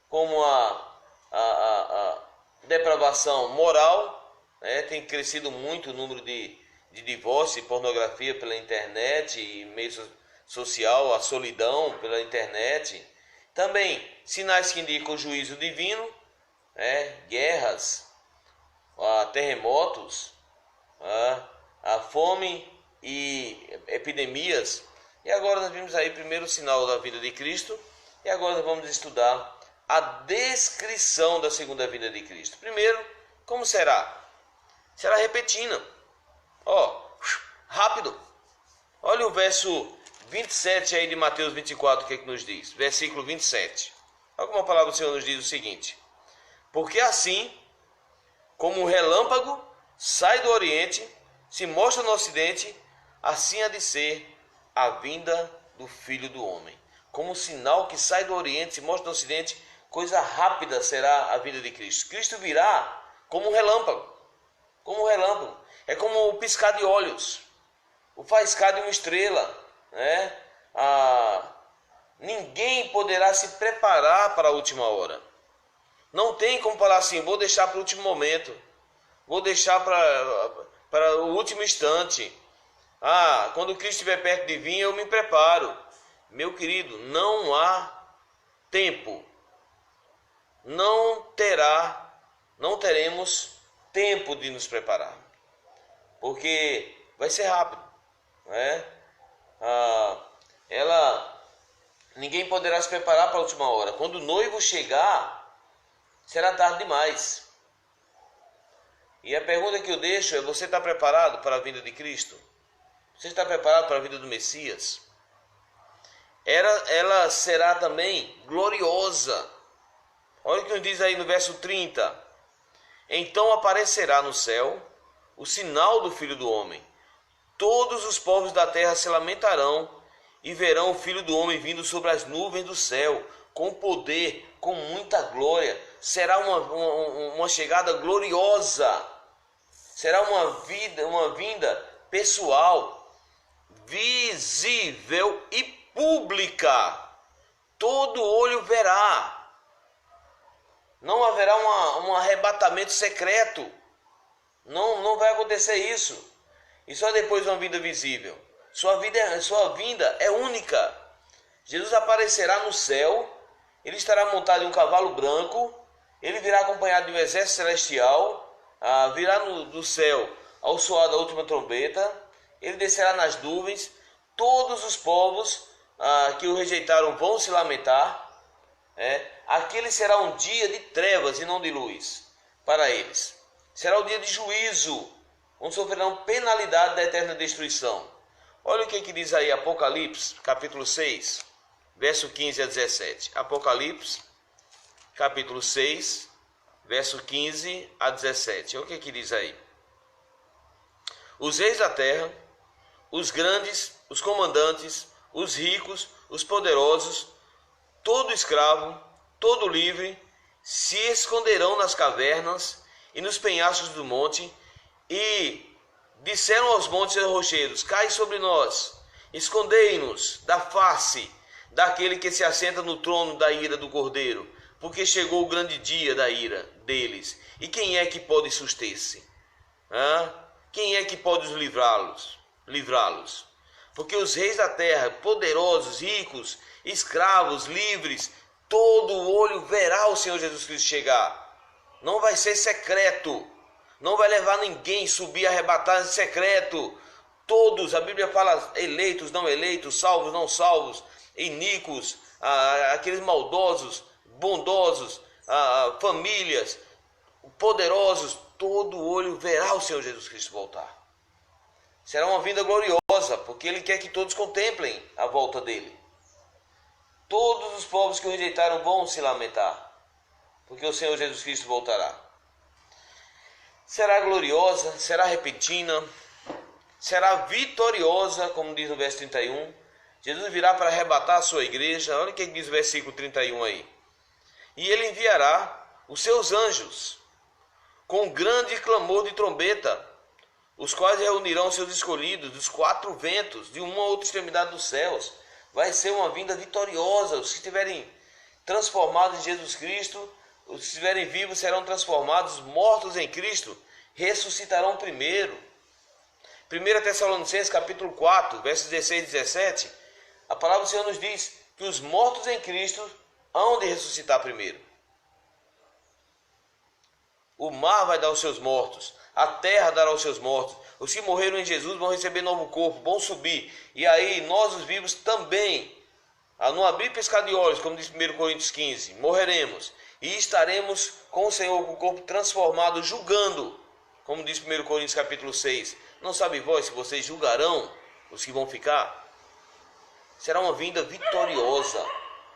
como a depravação moral. Tem crescido muito o número de divórcio e pornografia pela internet e meio social, a solidão pela internet. Também sinais que indicam o juízo divino, guerras, terremotos, a fome e epidemias. E agora nós vimos aí primeiro o sinal da vinda de Cristo, e agora nós vamos estudar a descrição da segunda vinda de Cristo. Primeiro, como será? Será repentina. rápido. Olha o verso 27 aí de Mateus 24, o que é que nos diz? Versículo 27. Alguma palavra do Senhor nos diz o seguinte: porque assim como um relâmpago sai do Oriente, se mostra no Ocidente, assim há de ser a vinda do Filho do Homem. Como um sinal que sai do Oriente, se mostra no Ocidente, coisa rápida será a vinda de Cristo. Cristo virá como um relâmpago. Como um relâmpago. É como o piscar de olhos, o faiscar de uma estrela, né? Ninguém poderá se preparar para a última hora. Não tem como falar assim, vou deixar para o último momento, vou deixar para o último instante. Quando Cristo estiver perto de vir, eu me preparo. Meu querido, não há tempo. Não teremos tempo de nos preparar. Porque vai ser rápido, né? Ninguém poderá se preparar para a última hora. Quando o noivo chegar, será tarde demais. E a pergunta que eu deixo é: você está preparado para a vinda de Cristo? Você está preparado para a vinda do Messias? Ela será também gloriosa. Olha o que nos diz aí no verso 30. Então aparecerá no céu o sinal do Filho do Homem. Todos os povos da terra se lamentarão e verão o Filho do Homem vindo sobre as nuvens do céu, com poder, com muita glória. Será uma chegada gloriosa. Será uma vinda pessoal, visível e pública. Todo olho verá. Não haverá um arrebatamento secreto. Não vai acontecer isso. E só depois uma vinda visível. Sua vinda é única. Jesus aparecerá no céu. Ele estará montado em um cavalo branco. Ele virá acompanhado de um exército celestial. Virá do céu ao soar da última trombeta. Ele descerá nas nuvens. Todos os povos que o rejeitaram vão se lamentar. Aquele será um dia de trevas e não de luz para eles. Será o dia de juízo, onde sofrerão penalidade da eterna destruição. Olha o que diz aí Apocalipse, capítulo 6, verso 15 a 17. Apocalipse, capítulo 6, verso 15 a 17. Olha o que diz aí. Os reis da terra, os grandes, os comandantes, os ricos, os poderosos, todo escravo, todo livre, se esconderão nas cavernas e nos penhascos do monte, e disseram aos montes e aos rochedos: cai sobre nós, escondei-nos da face daquele que se assenta no trono da ira do Cordeiro, porque chegou o grande dia da ira deles. E quem é que pode suster-se? Quem é que pode os livrá-los? Porque os reis da terra, poderosos, ricos, escravos, livres, todo olho verá o Senhor Jesus Cristo chegar. Não vai ser secreto. Não vai levar ninguém subir arrebatar em secreto. Todos, a Bíblia fala eleitos, não eleitos, salvos, não salvos, iníquos, aqueles maldosos, bondosos, famílias, poderosos, todo olho verá o Senhor Jesus Cristo voltar. Será uma vinda gloriosa, porque Ele quer que todos contemplem a volta dEle. Todos os povos que o rejeitaram vão se lamentar, porque o Senhor Jesus Cristo voltará. Será gloriosa, será repentina, será vitoriosa, como diz no verso 31. Jesus virá para arrebatar a sua igreja. Olha o que diz o versículo 31 aí. E Ele enviará os seus anjos com grande clamor de trombeta, os quais reunirão seus escolhidos dos quatro ventos, de uma ou outra extremidade dos céus. Vai ser uma vinda vitoriosa. Os que estiverem transformados em Jesus Cristo, os que estiverem vivos serão transformados, mortos em Cristo ressuscitarão primeiro. 1 Tessalonicenses capítulo 4, versos 16 e 17, a palavra do Senhor nos diz que os mortos em Cristo hão de ressuscitar primeiro. O mar vai dar os seus mortos, a terra dará os seus mortos. Os que morreram em Jesus vão receber novo corpo, vão subir. E aí nós, os vivos, também, no abrir e piscar de olhos, como diz 1 Coríntios 15, morreremos e estaremos com o Senhor, com o corpo transformado, julgando, como diz 1 Coríntios capítulo 6, Não sabe vós se vocês julgarão os que vão ficar? Será uma vinda vitoriosa.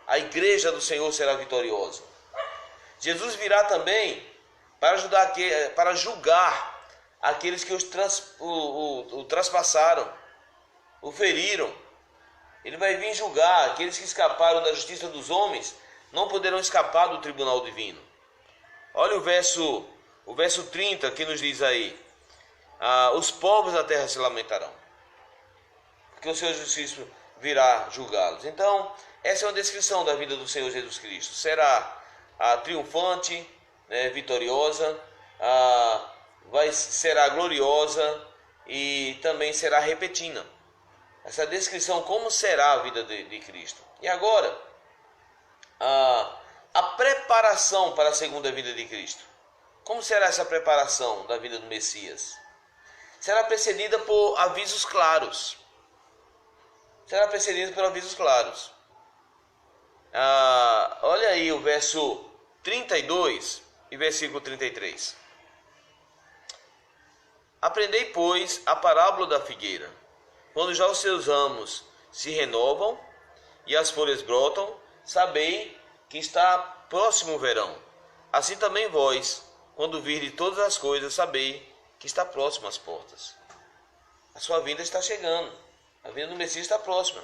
A igreja do Senhor será vitoriosa. Jesus virá também para julgar aqueles que o traspassaram, o feriram. Ele vai vir julgar aqueles que escaparam da justiça dos homens, não poderão escapar do tribunal divino. Olha o verso 30 que nos diz aí: os povos da terra se lamentarão, porque o Senhor justiça virá julgá-los. Então, essa é uma descrição da vida do Senhor Jesus Cristo. Será triunfante, vitoriosa, será gloriosa e também será repentina. Essa descrição como será a vida de Cristo. E agora, a preparação para a segunda vinda de Cristo. Como será essa preparação da vida do Messias? Será precedida por avisos claros. Será precedida por avisos claros. Olha aí o verso 32 e versículo 33. Aprendei, pois, a parábola da figueira. Quando já os seus ramos se renovam e as folhas brotam, sabei que está próximo o verão. Assim também vós, quando virdes todas as coisas, sabei que está próximo às portas. A sua vinda está chegando. A vinda do Messias está próxima.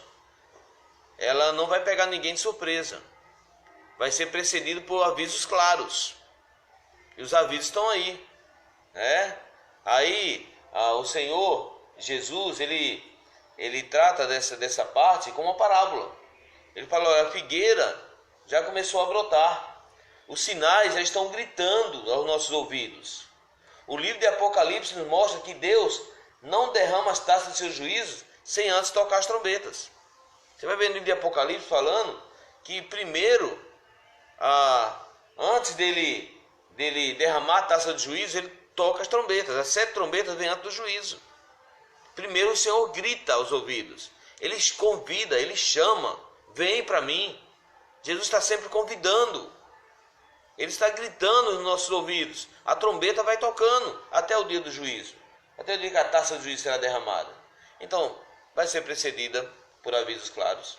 Ela não vai pegar ninguém de surpresa. Vai ser precedido por avisos claros. E os avisos estão aí. Aí o Senhor Jesus, ele trata dessa parte como uma parábola. Ele fala: olha, a figueira já começou a brotar. Os sinais já estão gritando aos nossos ouvidos. O livro de Apocalipse nos mostra que Deus não derrama as taças de seus juízos sem antes tocar as trombetas. Você vai ver no livro de Apocalipse falando que primeiro, antes dele derramar a taça de juízo, ele toca as trombetas. As 7 trombetas vêm antes do juízo. Primeiro o Senhor grita aos ouvidos. Ele convida, ele chama. Vem para mim. Jesus está sempre convidando. Ele está gritando nos nossos ouvidos. A trombeta vai tocando até o dia do juízo. Até o dia que a taça do juízo será derramada. Então, vai ser precedida por avisos claros.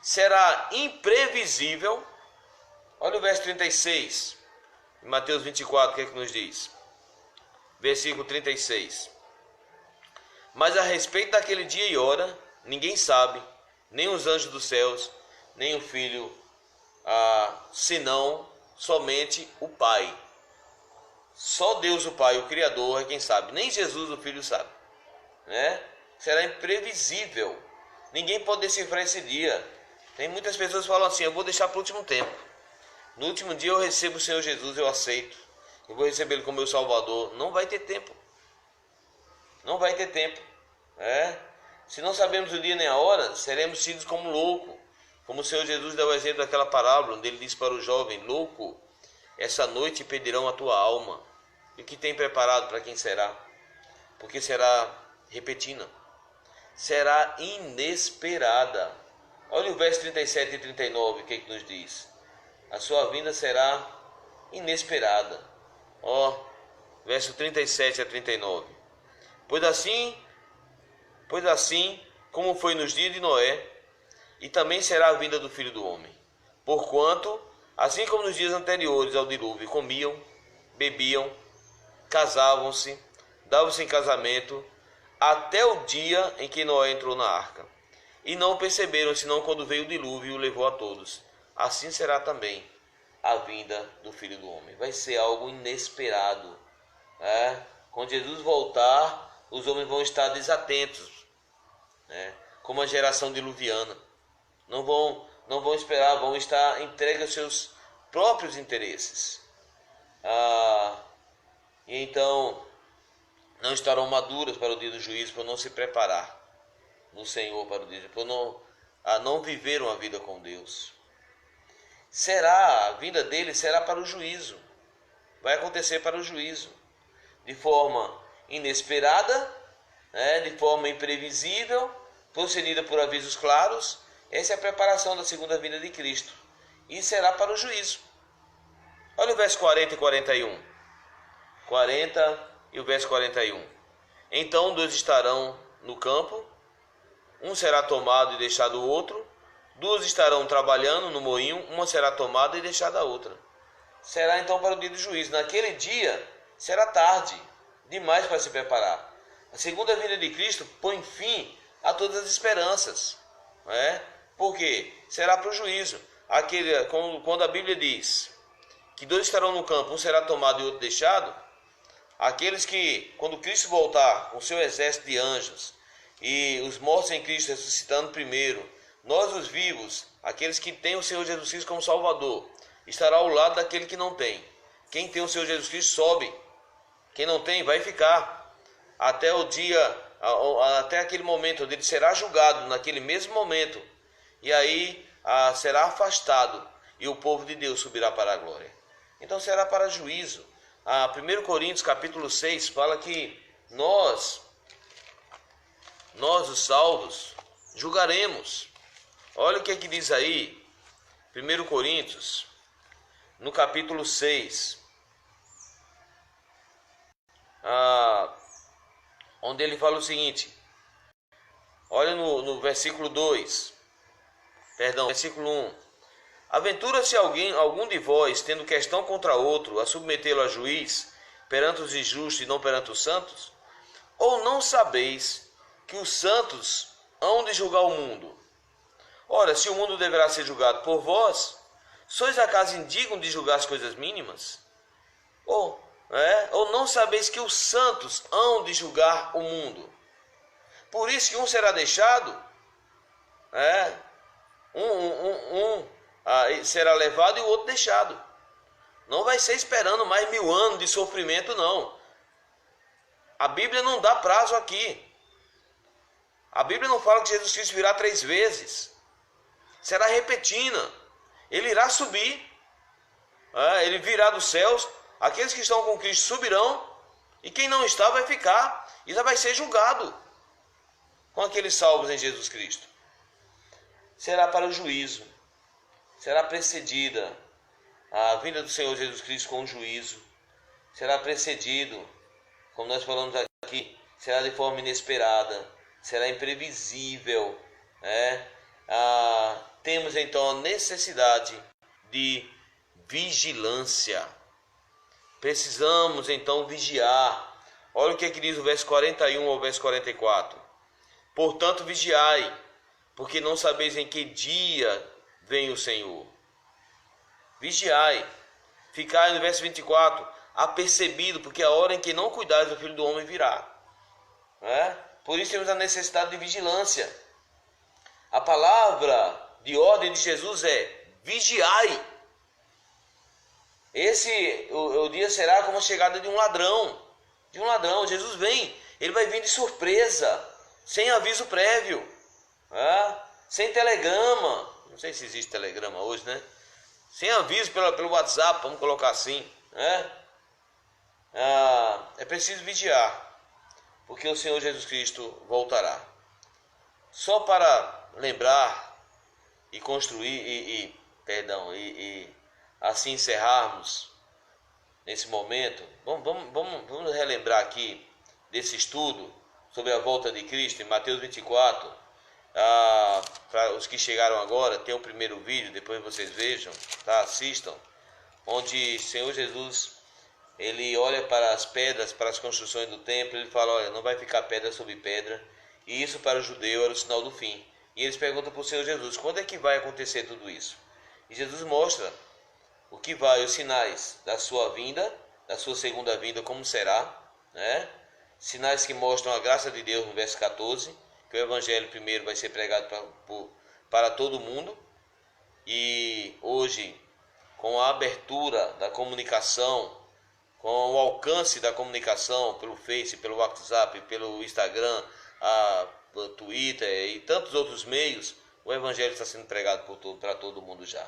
Será imprevisível. Olha o verso 36. Em Mateus 24, o que é que nos diz? Versículo 36. Mas a respeito daquele dia e hora, ninguém sabe, nem os anjos dos céus, nem o Filho, senão somente o Pai. Só Deus o Pai, o Criador, é quem sabe. Nem Jesus o Filho sabe. Será imprevisível. Ninguém pode decifrar esse dia. Tem muitas pessoas que falam assim: eu vou deixar para o último tempo. No último dia eu recebo o Senhor Jesus, eu aceito. Eu vou receber Ele como meu Salvador. Não vai ter tempo. Não vai ter tempo. Se não sabemos o dia nem a hora, seremos tidos como louco. Como o Senhor Jesus deu o exemplo daquela parábola, onde Ele disse para o jovem: louco, essa noite pedirão a tua alma. E o que tem preparado para quem será? Porque será repentina. Será inesperada. Olha o verso 37 e 39, o que é que nos diz? A sua vinda será inesperada. Verso 37 a 39. Pois assim como foi nos dias de Noé, e também será a vinda do Filho do Homem. Porquanto, assim como nos dias anteriores ao dilúvio, comiam, bebiam, casavam-se, davam-se em casamento, até o dia em que Noé entrou na arca. E não perceberam, senão quando veio o dilúvio e o levou a todos. Assim será também a vinda do Filho do Homem. Vai ser algo inesperado. Quando Jesus voltar, os homens vão estar desatentos, como a geração diluviana. Não vão esperar, vão estar entregues aos seus próprios interesses. E então não estarão maduras para o dia do juízo, por não se preparar no Senhor para o dia, por não viver uma vida com Deus. A vinda dele será para o juízo. Vai acontecer para o juízo. De forma inesperada, de forma imprevisível, procedida por avisos claros. Essa é a preparação da segunda vinda de Cristo. E será para o juízo. Olha o verso 40 e 41. 40 e o verso 41. Então 2 estarão no campo, um será tomado e deixado o outro, 2 estarão trabalhando no moinho, uma será tomada e deixada a outra. Será então para o dia do juízo. Naquele dia será tarde demais para se preparar. A segunda vinda de Cristo põe fim a todas as esperanças. Não é? Por quê? Será para o juízo. Quando a Bíblia diz que 2 estarão no campo, um será tomado e outro deixado, aqueles que, quando Cristo voltar com seu exército de anjos, e os mortos em Cristo ressuscitando primeiro, nós os vivos, aqueles que têm o Senhor Jesus Cristo como Salvador, estará ao lado daquele que não tem. Quem tem o Senhor Jesus Cristo sobe, quem não tem vai ficar até o dia, até aquele momento onde ele será julgado, naquele mesmo momento, e aí será afastado e o povo de Deus subirá para a glória. Então será para juízo. 1 Coríntios capítulo 6 fala que nós os salvos julgaremos. Olha o que é que diz aí 1 Coríntios no capítulo 6, onde ele fala o seguinte, olha no versículo 2, versículo 1. Aventura-se algum de vós, tendo questão contra outro, a submetê-lo a juiz, perante os injustos e não perante os santos? Ou não sabeis que os santos hão de julgar o mundo? Ora, se o mundo deverá ser julgado por vós, sois acaso indignos de julgar as coisas mínimas? Ou não sabeis que os santos hão de julgar o mundo? Por isso que um será deixado, será levado e o outro deixado. Não vai ser esperando mais 1000 anos de sofrimento, não. A Bíblia não dá prazo aqui. A Bíblia não fala que Jesus Cristo virá 3 vezes. Será repentina. Ele irá subir. Ele virá dos céus. Aqueles que estão com Cristo subirão. E quem não está vai ficar. E já vai ser julgado com aqueles salvos em Jesus Cristo. Será para o juízo. Será precedida a vinda do Senhor Jesus Cristo com o juízo. Será precedido, como nós falamos aqui, será de forma inesperada, será imprevisível. Temos então a necessidade de vigilância. Precisamos então vigiar. Olha o que diz o verso 41 ao verso 44. Portanto, vigiai, porque não sabeis em que dia vem o Senhor. Vigiai. Ficai no verso 24. Apercebido, porque a hora em que não cuidais, o Filho do Homem virá. Por isso temos a necessidade de vigilância. A palavra de ordem de Jesus é vigiai. O dia será como a chegada de um ladrão. Jesus vem, ele vai vir de surpresa, sem aviso prévio, sem telegrama. Não sei se existe telegrama hoje, né? Sem aviso pelo WhatsApp, vamos colocar assim, é preciso vigiar, porque o Senhor Jesus Cristo voltará. Só para lembrar e construir e assim encerrarmos nesse momento, vamos relembrar aqui desse estudo sobre a volta de Cristo em Mateus 24. Para os que chegaram agora, tem o primeiro vídeo, depois vocês vejam, assistam, onde o Senhor Jesus, ele olha para as pedras, para as construções do templo, ele fala, olha, não vai ficar pedra sobre pedra, e isso para o judeu era o sinal do fim. E eles perguntam para o Senhor Jesus, quando é que vai acontecer tudo isso? E Jesus mostra o que vai, os sinais da sua vinda, da sua segunda vinda, como será, sinais que mostram a graça de Deus no verso 14, que o Evangelho primeiro vai ser pregado para todo mundo, e hoje, com a abertura da comunicação, com o alcance da comunicação pelo Face, pelo WhatsApp, pelo Instagram, pelo Twitter e tantos outros meios, o Evangelho está sendo pregado para todo mundo já.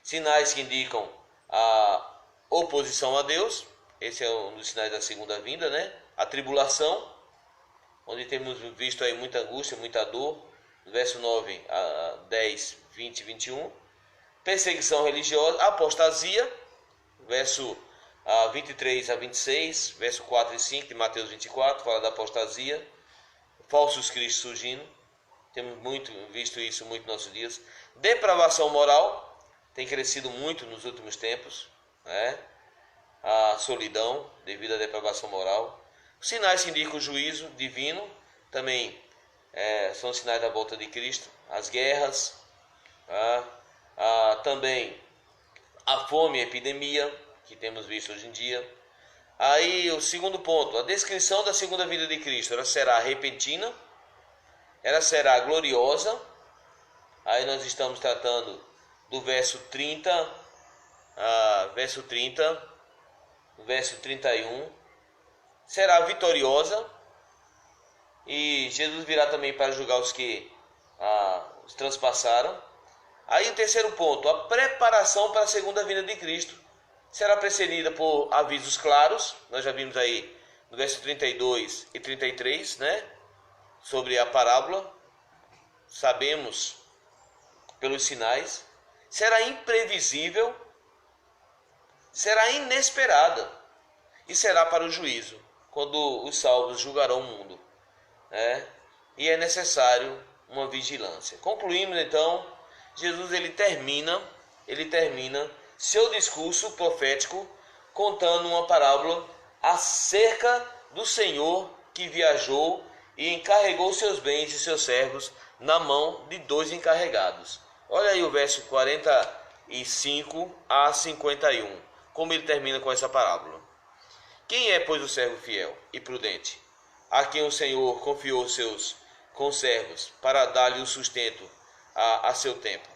Sinais que indicam a oposição a Deus, esse é um dos sinais da segunda vinda, a tribulação, onde temos visto aí muita angústia, muita dor, verso 9 a 10, 20 e 21. Perseguição religiosa, apostasia, verso 23 a 26, verso 4 e 5 de Mateus 24, fala da apostasia, falsos cristos surgindo. Temos visto isso muito nos nossos dias. Depravação moral tem crescido muito nos últimos tempos, né? A solidão devido à depravação moral. Os sinais que indicam o juízo divino também são sinais da volta de Cristo. As guerras, também a fome e a epidemia que temos visto hoje em dia. Aí o segundo ponto, a descrição da segunda vinda de Cristo, ela será repentina, ela será gloriosa. Aí nós estamos tratando do verso 30, verso 31. Será vitoriosa e Jesus virá também para julgar os que os transpassaram. Aí o terceiro ponto, a preparação para a segunda vinda de Cristo será precedida por avisos claros. Nós já vimos aí no verso 32 e 33, né? Sobre a parábola, sabemos pelos sinais, será imprevisível, será inesperada e será para o juízo, quando os salvos julgarão o mundo, né? E é necessário uma vigilância. Concluímos então, Jesus ele termina seu discurso profético contando uma parábola acerca do Senhor que viajou e encarregou seus bens e seus servos na mão de 2 encarregados. Olha aí o verso 45 a 51, como ele termina com essa parábola. Quem é, pois, o servo fiel e prudente, a quem o Senhor confiou seus conservos para dar-lhe o sustento a seu tempo?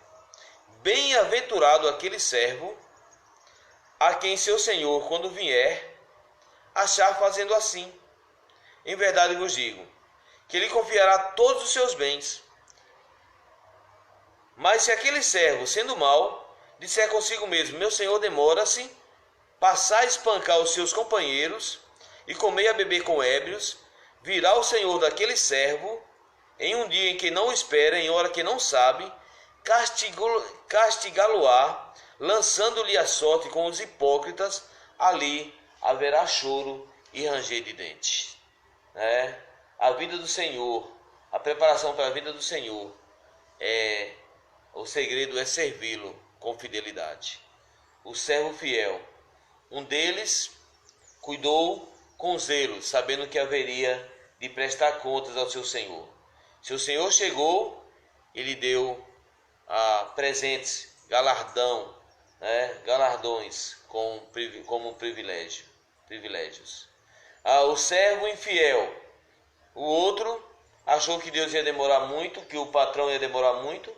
Bem-aventurado aquele servo a quem seu Senhor, quando vier, achar fazendo assim. Em verdade vos digo, que ele confiará todos os seus bens. Mas se aquele servo, sendo mau, disser consigo mesmo, meu senhor demora-se, passar a espancar os seus companheiros e comer e a beber com ébrios, virá o senhor daquele servo, em um dia em que não espera, em hora que não sabe, castigá-lo-á, lançando-lhe a sorte com os hipócritas, ali haverá choro e ranger de dentes. A vida do Senhor, a preparação para a vida do Senhor, o segredo é servi-lo com fidelidade. O servo fiel, um deles cuidou com zelo, sabendo que haveria de prestar contas ao seu Senhor. Seu Senhor chegou, ele deu presentes, galardões como privilégios. O servo infiel, o outro achou que Deus ia demorar muito, que o patrão ia demorar muito,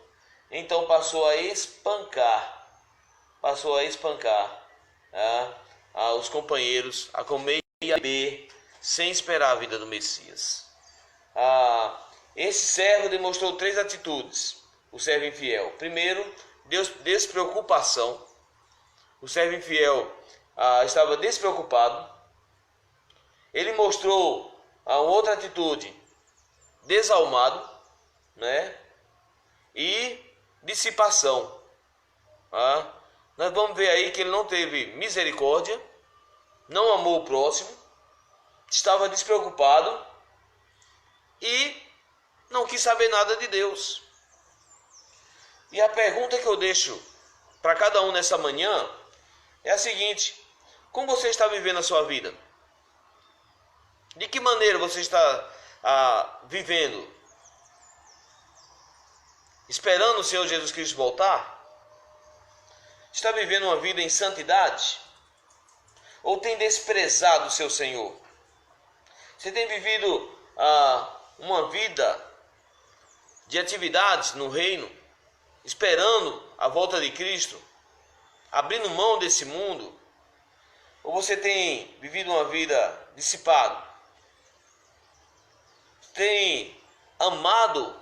então passou a espancar os companheiros, a comer e a beber, sem esperar a vida do Messias. Esse servo demonstrou 3 atitudes, o servo infiel. Primeiro, despreocupação. O servo infiel estava despreocupado. Ele mostrou uma outra atitude, desalmado, né? E dissipação. Nós vamos ver aí que ele não teve misericórdia, não amou o próximo, estava despreocupado e não quis saber nada de Deus. E a pergunta que eu deixo para cada um nessa manhã é a seguinte: como você está vivendo a sua vida? De que maneira você está vivendo? Esperando o Senhor Jesus Cristo voltar? Está vivendo uma vida em santidade? Ou tem desprezado o seu Senhor? Você tem vivido uma vida de atividades no reino, esperando a volta de Cristo, abrindo mão desse mundo? Ou você tem vivido uma vida dissipada? Tem amado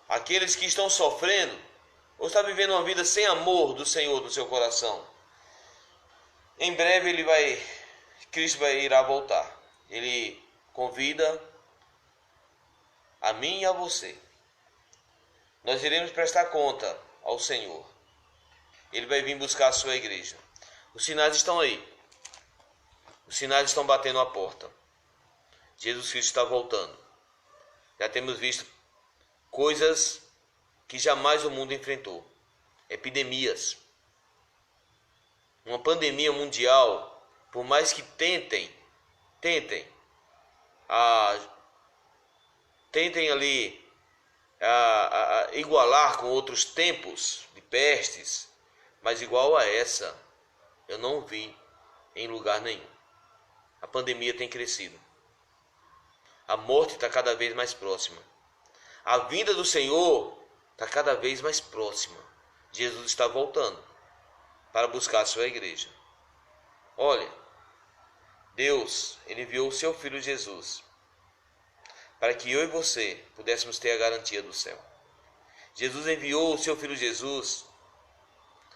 aqueles que estão sofrendo? Ou está vivendo uma vida sem amor do Senhor no seu coração? Em breve Cristo irá voltar. Ele convida a mim e a você. Nós iremos prestar conta ao Senhor. Ele vai vir buscar a sua igreja. Os sinais estão aí. Os sinais estão batendo a porta. Jesus Cristo está voltando. Já temos visto coisas que jamais o mundo enfrentou. Epidemias. Uma pandemia mundial, por mais que tentem ali a igualar com outros tempos de pestes, mas igual a essa, eu não vi em lugar nenhum. A pandemia tem crescido. A morte está cada vez mais próxima. A vinda do Senhor está cada vez mais próxima. Jesus está voltando para buscar a sua igreja. Olha, Deus, Ele enviou o seu Filho Jesus para que eu e você pudéssemos ter a garantia do céu. Jesus enviou o seu Filho Jesus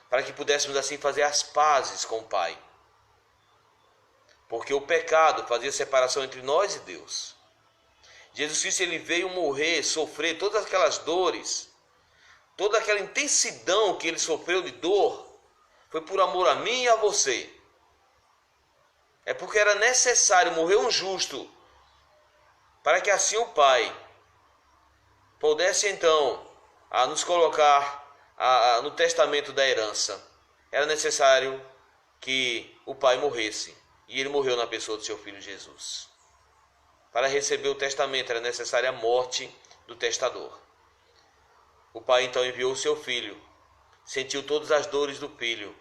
para que pudéssemos assim fazer as pazes com o Pai. Porque o pecado fazia separação entre nós e Deus. Jesus Cristo, Ele veio morrer, sofrer todas aquelas dores, toda aquela intensidão que Ele sofreu de dor, foi por amor a mim e a você. É porque era necessário morrer um justo, para que assim o Pai pudesse então nos colocar no testamento da herança. Era necessário que o Pai morresse, e Ele morreu na pessoa do seu Filho Jesus. Para receber o testamento era necessária a morte do testador. O Pai então enviou o seu Filho, sentiu todas as dores do Filho,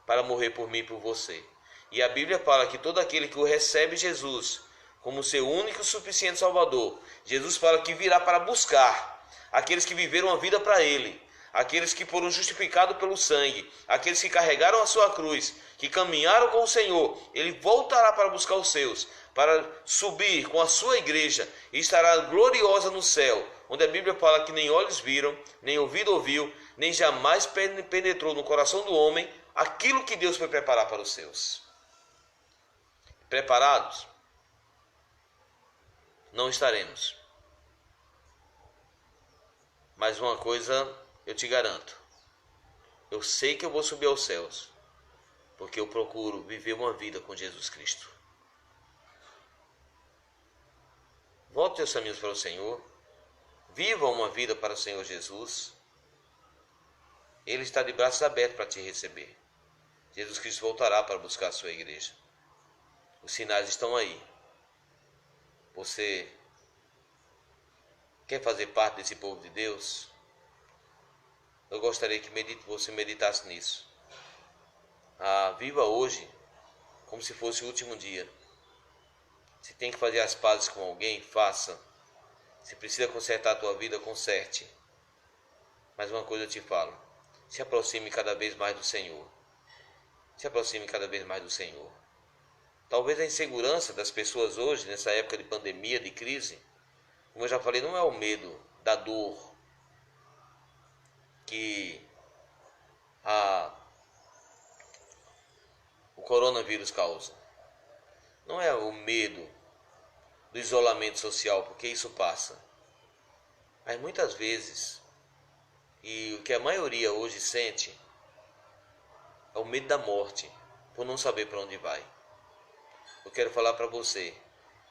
para morrer por mim e por você. E a Bíblia fala que todo aquele que o recebe Jesus como seu único e suficiente Salvador, Jesus fala que virá para buscar aqueles que viveram a vida para Ele, aqueles que foram justificados pelo sangue, aqueles que carregaram a sua cruz, que caminharam com o Senhor. Ele voltará para buscar os seus, para subir com a sua igreja e estará gloriosa no céu, onde a Bíblia fala que nem olhos viram, nem ouvido ouviu, nem jamais penetrou no coração do homem aquilo que Deus foi preparar para os seus. Preparados? Não estaremos. Mas uma coisa eu te garanto. Eu sei que eu vou subir aos céus, porque eu procuro viver uma vida com Jesus Cristo. Volte teus caminhos para o Senhor. Viva uma vida para o Senhor Jesus. Ele está de braços abertos para te receber. Jesus Cristo voltará para buscar a sua igreja. Os sinais estão aí. Você quer fazer parte desse povo de Deus? Eu gostaria que você meditasse nisso. Viva hoje como se fosse o último dia. Se tem que fazer as pazes com alguém, faça. Se precisa consertar a tua vida, conserte. Mas uma coisa eu te falo. Se aproxime cada vez mais do Senhor. Se aproxime cada vez mais do Senhor. Talvez a insegurança das pessoas hoje, nessa época de pandemia, de crise, como eu já falei, não é o medo da dor que o coronavírus causa. Não é o medo do isolamento social, porque isso passa. Mas muitas vezes, e o que a maioria hoje sente, é o medo da morte, por não saber para onde vai. Eu quero falar para você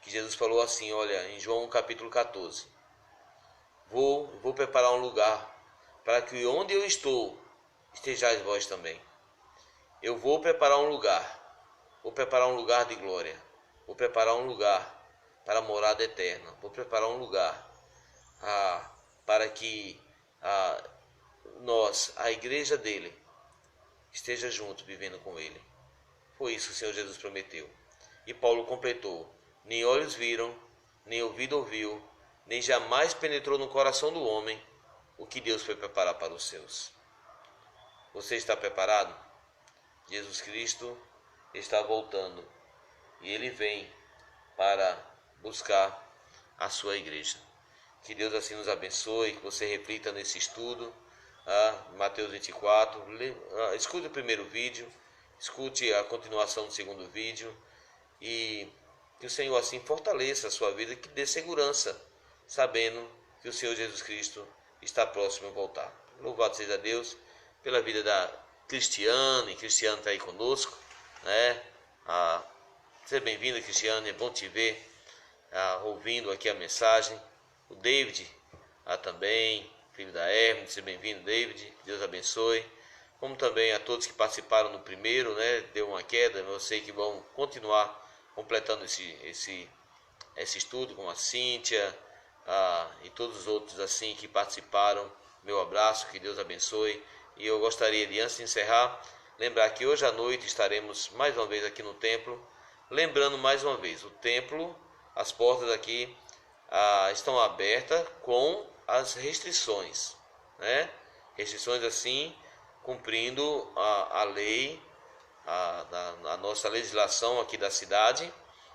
que Jesus falou assim, olha, em João capítulo 14. Vou preparar um lugar para que onde eu estou, estejais vós também. Eu vou preparar um lugar de glória. Vou preparar um lugar para a morada eterna. Vou preparar um lugar para que nós, a igreja dele, esteja junto, vivendo com ele. Foi isso que o Senhor Jesus prometeu. E Paulo completou: nem olhos viram, nem ouvido ouviu, nem jamais penetrou no coração do homem o que Deus foi preparar para os seus. Você está preparado? Jesus Cristo está voltando e Ele vem para buscar a sua igreja. Que Deus assim nos abençoe, que você reflita nesse estudo, Mateus 24, escute o primeiro vídeo, escute a continuação do segundo vídeo, e que o Senhor assim fortaleça a sua vida e que dê segurança, sabendo que o Senhor Jesus Cristo está próximo a voltar. Louvado seja Deus pela vida da Cristiane. Cristiane está aí conosco, né? Seja bem-vinda, Cristiane, é bom te ver, ouvindo aqui a mensagem. O David, também, filho da Hermes, seja bem-vindo, David, Deus abençoe. Como também a todos que participaram no primeiro, né, deu uma queda, eu sei que vão continuar completando esse estudo, com a Cíntia, e todos os outros assim que participaram. Meu abraço, que Deus abençoe. E eu gostaria de, antes de encerrar, lembrar que hoje à noite estaremos mais uma vez aqui no templo. Lembrando mais uma vez, o templo, as portas aqui estão abertas com as restrições, né? Restrições assim, cumprindo a lei, a nossa legislação aqui da cidade,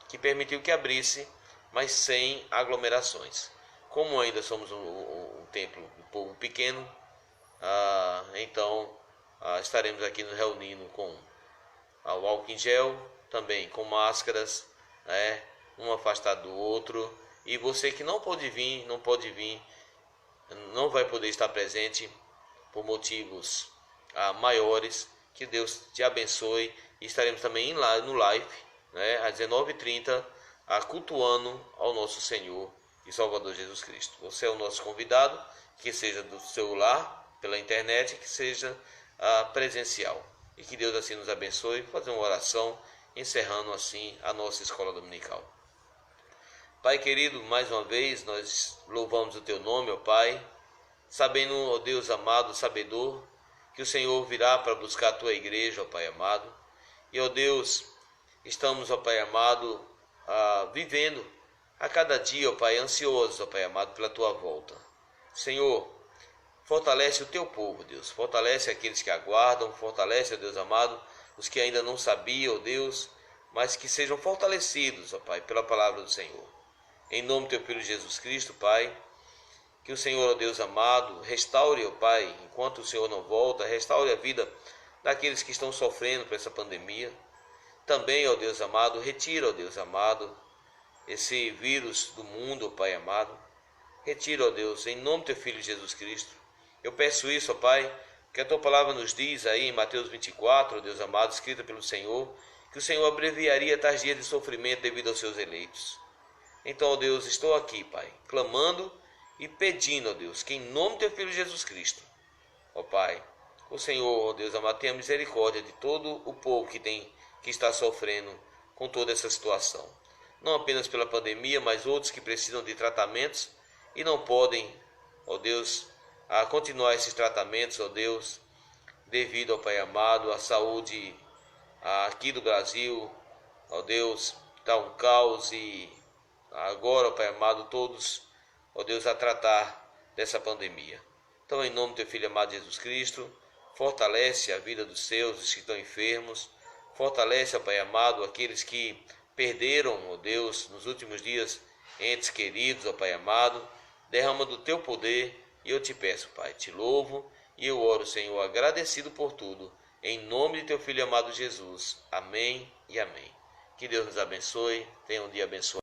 que permitiu que abrisse, mas sem aglomerações. Como ainda somos um templo um povo pequeno, então estaremos aqui nos reunindo com o álcool em gel, também com máscaras, né, um afastado do outro. E você que não pode vir, não vai poder estar presente por motivos maiores, que Deus te abençoe. E estaremos também no live, né, às 19h30, cultuando ao nosso Senhor e Salvador Jesus Cristo. Você é o nosso convidado, que seja do celular, pela internet, que seja presencial. E que Deus assim nos abençoe. Fazer uma oração, encerrando assim a nossa escola dominical. Pai querido, mais uma vez nós louvamos o teu nome, ó Pai, sabendo, ó Deus amado, sabedor, que o Senhor virá para buscar a tua igreja, ó Pai amado. E, ó Deus, estamos, ó Pai amado, vivendo a cada dia, ó Pai, ansiosos, ó Pai amado, pela tua volta. Senhor, fortalece o teu povo, Deus, fortalece aqueles que aguardam, fortalece, ó Deus amado, os que ainda não sabiam, ó Deus, mas que sejam fortalecidos, ó Pai, pela palavra do Senhor. Em nome do teu Filho Jesus Cristo, Pai, que o Senhor, ó Deus amado, restaure, ó Pai, enquanto o Senhor não volta, restaure a vida daqueles que estão sofrendo por essa pandemia. Também, ó Deus amado, retira, ó Deus amado, esse vírus do mundo, ó Pai amado. Retira, ó Deus, em nome do teu Filho Jesus Cristo. Eu peço isso, ó Pai, que a tua palavra nos diz aí em Mateus 24, ó Deus amado, escrita pelo Senhor, que o Senhor abreviaria tais dias de sofrimento devido aos seus eleitos. Então, ó Deus, estou aqui, Pai, clamando e pedindo, ó Deus, que em nome do teu Filho Jesus Cristo, ó Pai, o Senhor, ó Deus amado, tenha misericórdia de todo o povo que está sofrendo com toda essa situação. Não apenas pela pandemia, mas outros que precisam de tratamentos e não podem, ó Deus, continuar esses tratamentos, ó Deus, devido, ó Pai amado, à saúde aqui do Brasil, ó Deus, está um caos e agora, ó Pai amado, todos, ó Deus, a tratar dessa pandemia. Então, em nome do teu Filho amado Jesus Cristo, fortalece a vida dos seus, os que estão enfermos, fortalece, ó Pai amado, aqueles que perderam, ó Deus, nos últimos dias, entes queridos, ó Pai amado, derrama do teu poder, e eu te peço, Pai, te louvo, e eu oro, Senhor, agradecido por tudo, em nome de teu Filho amado Jesus. Amém e amém. Que Deus nos abençoe, tenha um dia abençoado.